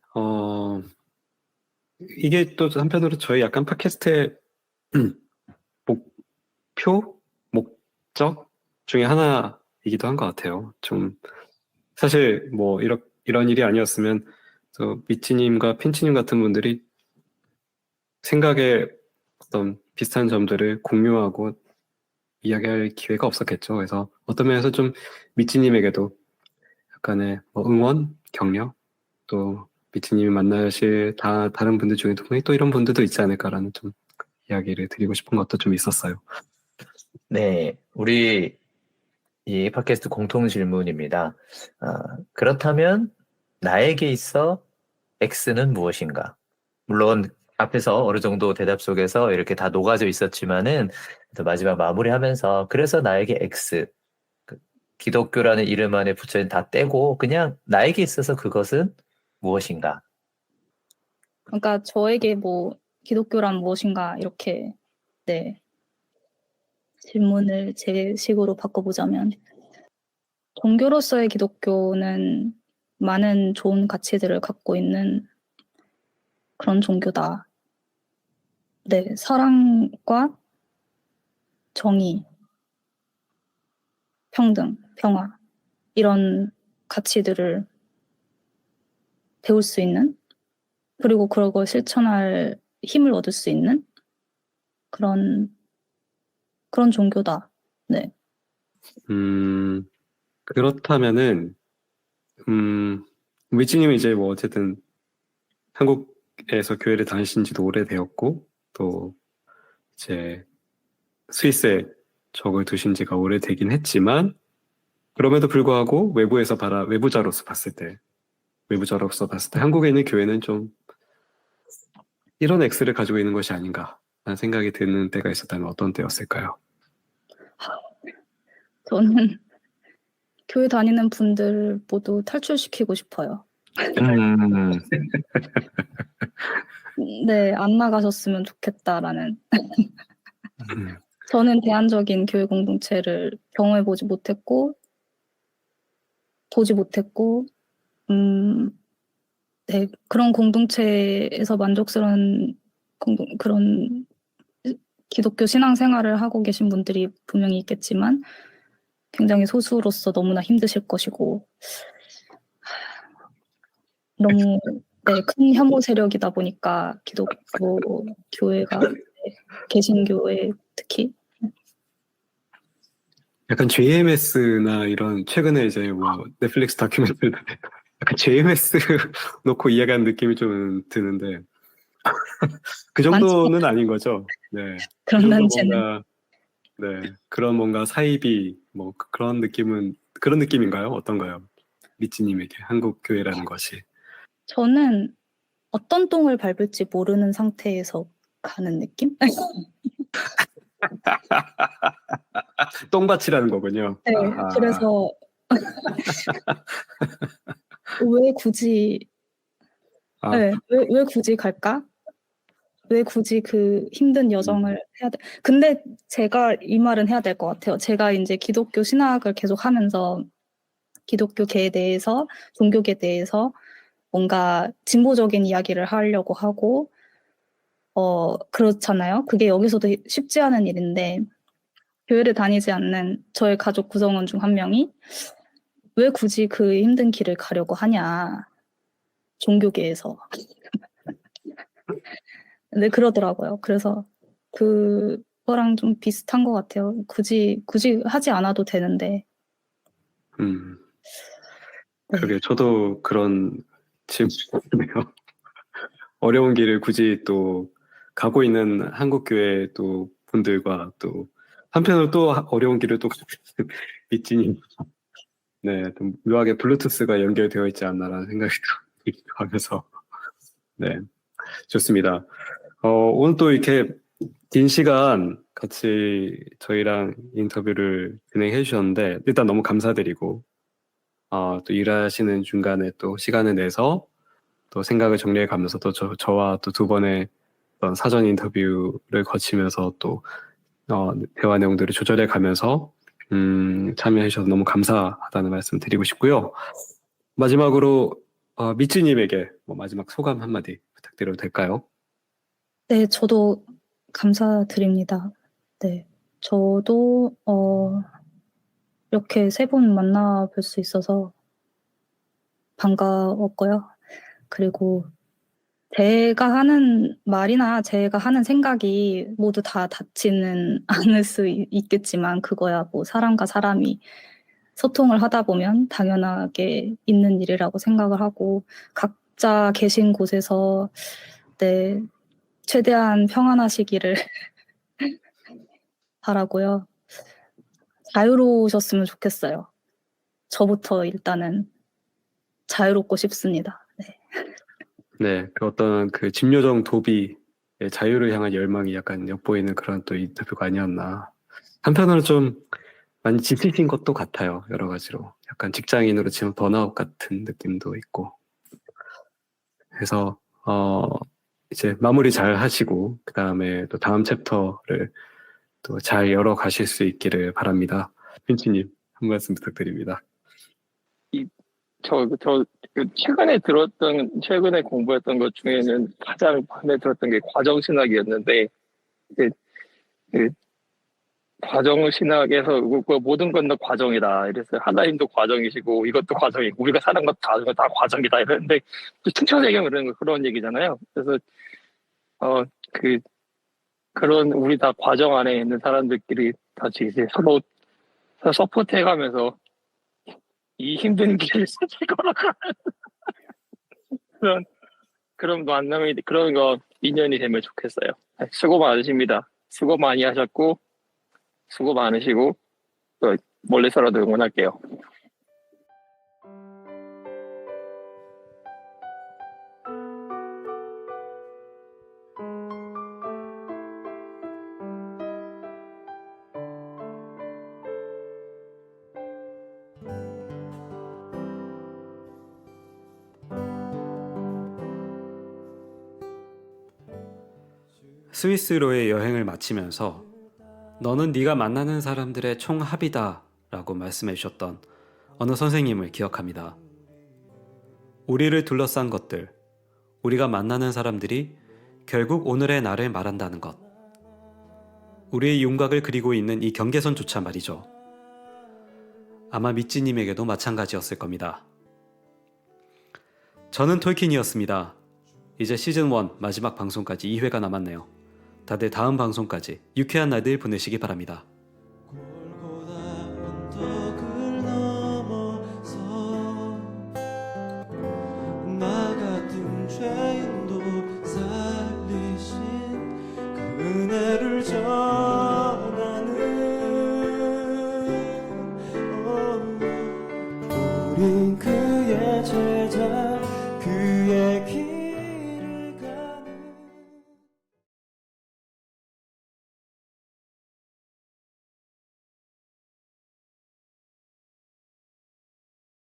이게 또 한편으로 저희 약간 팟캐스트의 목적 중에 하나이기도 한 것 같아요. 좀 사실 뭐 이런 일이 아니었으면 미치님과 핀치님 같은 분들이 생각에 어떤 비슷한 점들을 공유하고 이야기할 기회가 없었겠죠. 그래서 어떤 면에서 좀 미치님에게도 약간의 응원, 격려, 또 미치님이 만나실 다른 분들 중에도 분명히 또 이런 분들도 있지 않을까라는 좀 이야기를 드리고 싶은 것도 좀 있었어요.
네, 우리 이 팟캐스트 공통 질문입니다. 그렇다면 나에게 있어 X는 무엇인가? 물론 앞에서 어느 정도 대답 속에서 이렇게 다 녹아져 있었지만은 마지막 마무리하면서 그래서 나에게 X, 기독교라는 이름 안에 붙여진 다 떼고 그냥 나에게 있어서 그것은 무엇인가?
그러니까 저에게 기독교란 무엇인가 이렇게 질문을 제 식으로 바꿔보자면, 종교로서의 기독교는 많은 좋은 가치들을 갖고 있는 그런 종교다. 네, 사랑과 정의, 평등, 평화 이런 가치들을 배울 수 있는, 그리고 그런 걸 실천할 힘을 얻을 수 있는 그런 종교다. 네.
그렇다면은 미치님은 이제 어쨌든 한국에서 교회를 다니신 지도 오래되었고, 또 이제 스위스에 적을 두신 지가 오래되긴 했지만, 그럼에도 불구하고 외부자로서 봤을 때 한국에 있는 교회는 좀 이런 X를 가지고 있는 것이 아닌가 라는 생각이 드는 때가 있었다면 어떤 때였을까요?
저는 교회 다니는 분들 모두 탈출시키고 싶어요. 네, 안 나가셨으면 좋겠다라는. 저는 대안적인 교회 공동체를 경험해보지 못했고, 보지 못했고, 네, 그런 공동체에서 만족스러운 그런 기독교 신앙생활을 하고 계신 분들이 분명히 있겠지만 굉장히 소수로서 너무나 힘드실 것이고 너무 네, 큰 혐오 세력이다 보니까 기독교 교회가 네, 개신교회 특히
약간 JMS나 이런 최근에 이제 뭐 넷플릭스 다큐멘터리도 약간 JMS 놓고 이야기하는 느낌이 좀 드는데 그 정도는 아닌 거죠. 네. 그
그런
정도
단체는
뭔가 네 그런 뭔가 사이비 뭐 그런 느낌은 그런 느낌인가요? 어떤가요? 미찌님에게 한국 교회라는 것이
저는 어떤 똥을 밟을지 모르는 상태에서 가는 느낌?
똥밭이라는 거군요.
네,
아하.
그래서 왜 굳이
아,
네, 왜 굳이 갈까? 왜 굳이 그 힘든 여정을 해야 돼? 근데 제가 이 말은 해야 될 것 같아요. 제가 이제 기독교 신학을 계속 하면서 기독교계에 대해서, 종교계에 대해서 뭔가 진보적인 이야기를 하려고 하고, 그렇잖아요. 그게 여기서도 쉽지 않은 일인데, 교회를 다니지 않는 저의 가족 구성원 중 한 명이 왜 굳이 그 힘든 길을 가려고 하냐, 종교계에서. 네, 그러더라고요. 그래서 그거랑 좀 비슷한 것 같아요. 굳이 하지 않아도 되는데. 네.
그러게 저도 그런 질문이네요. 어려운 길을 굳이 또 가고 있는 한국 교회 또 분들과 또 한편으로 또 어려운 길을 또 가고 있는 미찌님 네, 좀 묘하게 블루투스가 연결되어 있지 않나라는 생각이 들기도 하면서 네, 좋습니다. 오늘 또 이렇게 긴 시간 같이 저희랑 인터뷰를 진행해 주셨는데 일단 너무 감사드리고 또 일하시는 중간에 또 시간을 내서 또 생각을 정리해 가면서 또 저와 또 두 번의 어떤 사전 인터뷰를 거치면서 또 대화 내용들을 조절해 가면서 참여해 주셔서 너무 감사하다는 말씀 드리고 싶고요. 마지막으로 미츠님에게 뭐 마지막 소감 한마디 부탁드려도 될까요?
네, 저도 감사드립니다. 네. 저도, 이렇게 세 분 만나 뵐 수 있어서 반가웠고요. 그리고 제가 하는 말이나 제가 하는 생각이 모두 다 닿지는 않을 수 있겠지만, 그거야 뭐 사람과 사람이 소통을 하다 보면 당연하게 있는 일이라고 생각을 하고, 각자 계신 곳에서 네, 최대한 평안하시기를 바라고요. 자유로우셨으면 좋겠어요. 저부터 일단은 자유롭고 싶습니다. 네.
네, 그 어떤 그 진묘정 도비의 자유를 향한 열망이 약간 엿보이는 그런 또 인터뷰가 아니었나. 한편으로 좀 많이 지치신 것도 같아요. 여러 가지로. 약간 직장인으로 지금 번아웃 같은 느낌도 있고. 그래서 이제 마무리 잘 하시고 그 다음에 또 다음 챕터를 또 잘 열어 가실 수 있기를 바랍니다. 핀치님 한 말씀 부탁드립니다.
최근에 공부했던 것 중에는 가장 마음에 들었던 게 과정신학이었는데, 그 과정신학에서 모든 건 다 과정이다. 이래서 하나님도 과정이시고, 이것도 과정이고, 우리가 사는 것도 다 과정이다. 이랬는데, 칭찬해경 이런 그런 얘기잖아요. 그래서, 그런 우리 다 과정 안에 있는 사람들끼리 같이 이제 서로 서포트해가면서 이 힘든 길을 걸어가는 그런 만남이 그런 거 인연이 되면 좋겠어요. 수고 많으십니다. 수고 많이 하셨고 수고 많으시고 또 멀리서라도 응원할게요.
스위스로의 여행을 마치면서 너는 네가 만나는 사람들의 총합이다 라고 말씀해 주셨던 어느 선생님을 기억합니다. 우리를 둘러싼 것들, 우리가 만나는 사람들이 결국 오늘의 나를 말한다는 것. 우리의 윤곽을 그리고 있는 이 경계선조차 말이죠. 아마 미찌님에게도 마찬가지였을 겁니다. 저는 톨킨이었습니다. 이제 시즌1 마지막 방송까지 2회가 남았네요. 다들 다음 방송까지 유쾌한 날들 보내시기 바랍니다.
언덕을 넘어서 나 같은 죄인도 살리신 그 은혜를 전하는 우린 그의 제자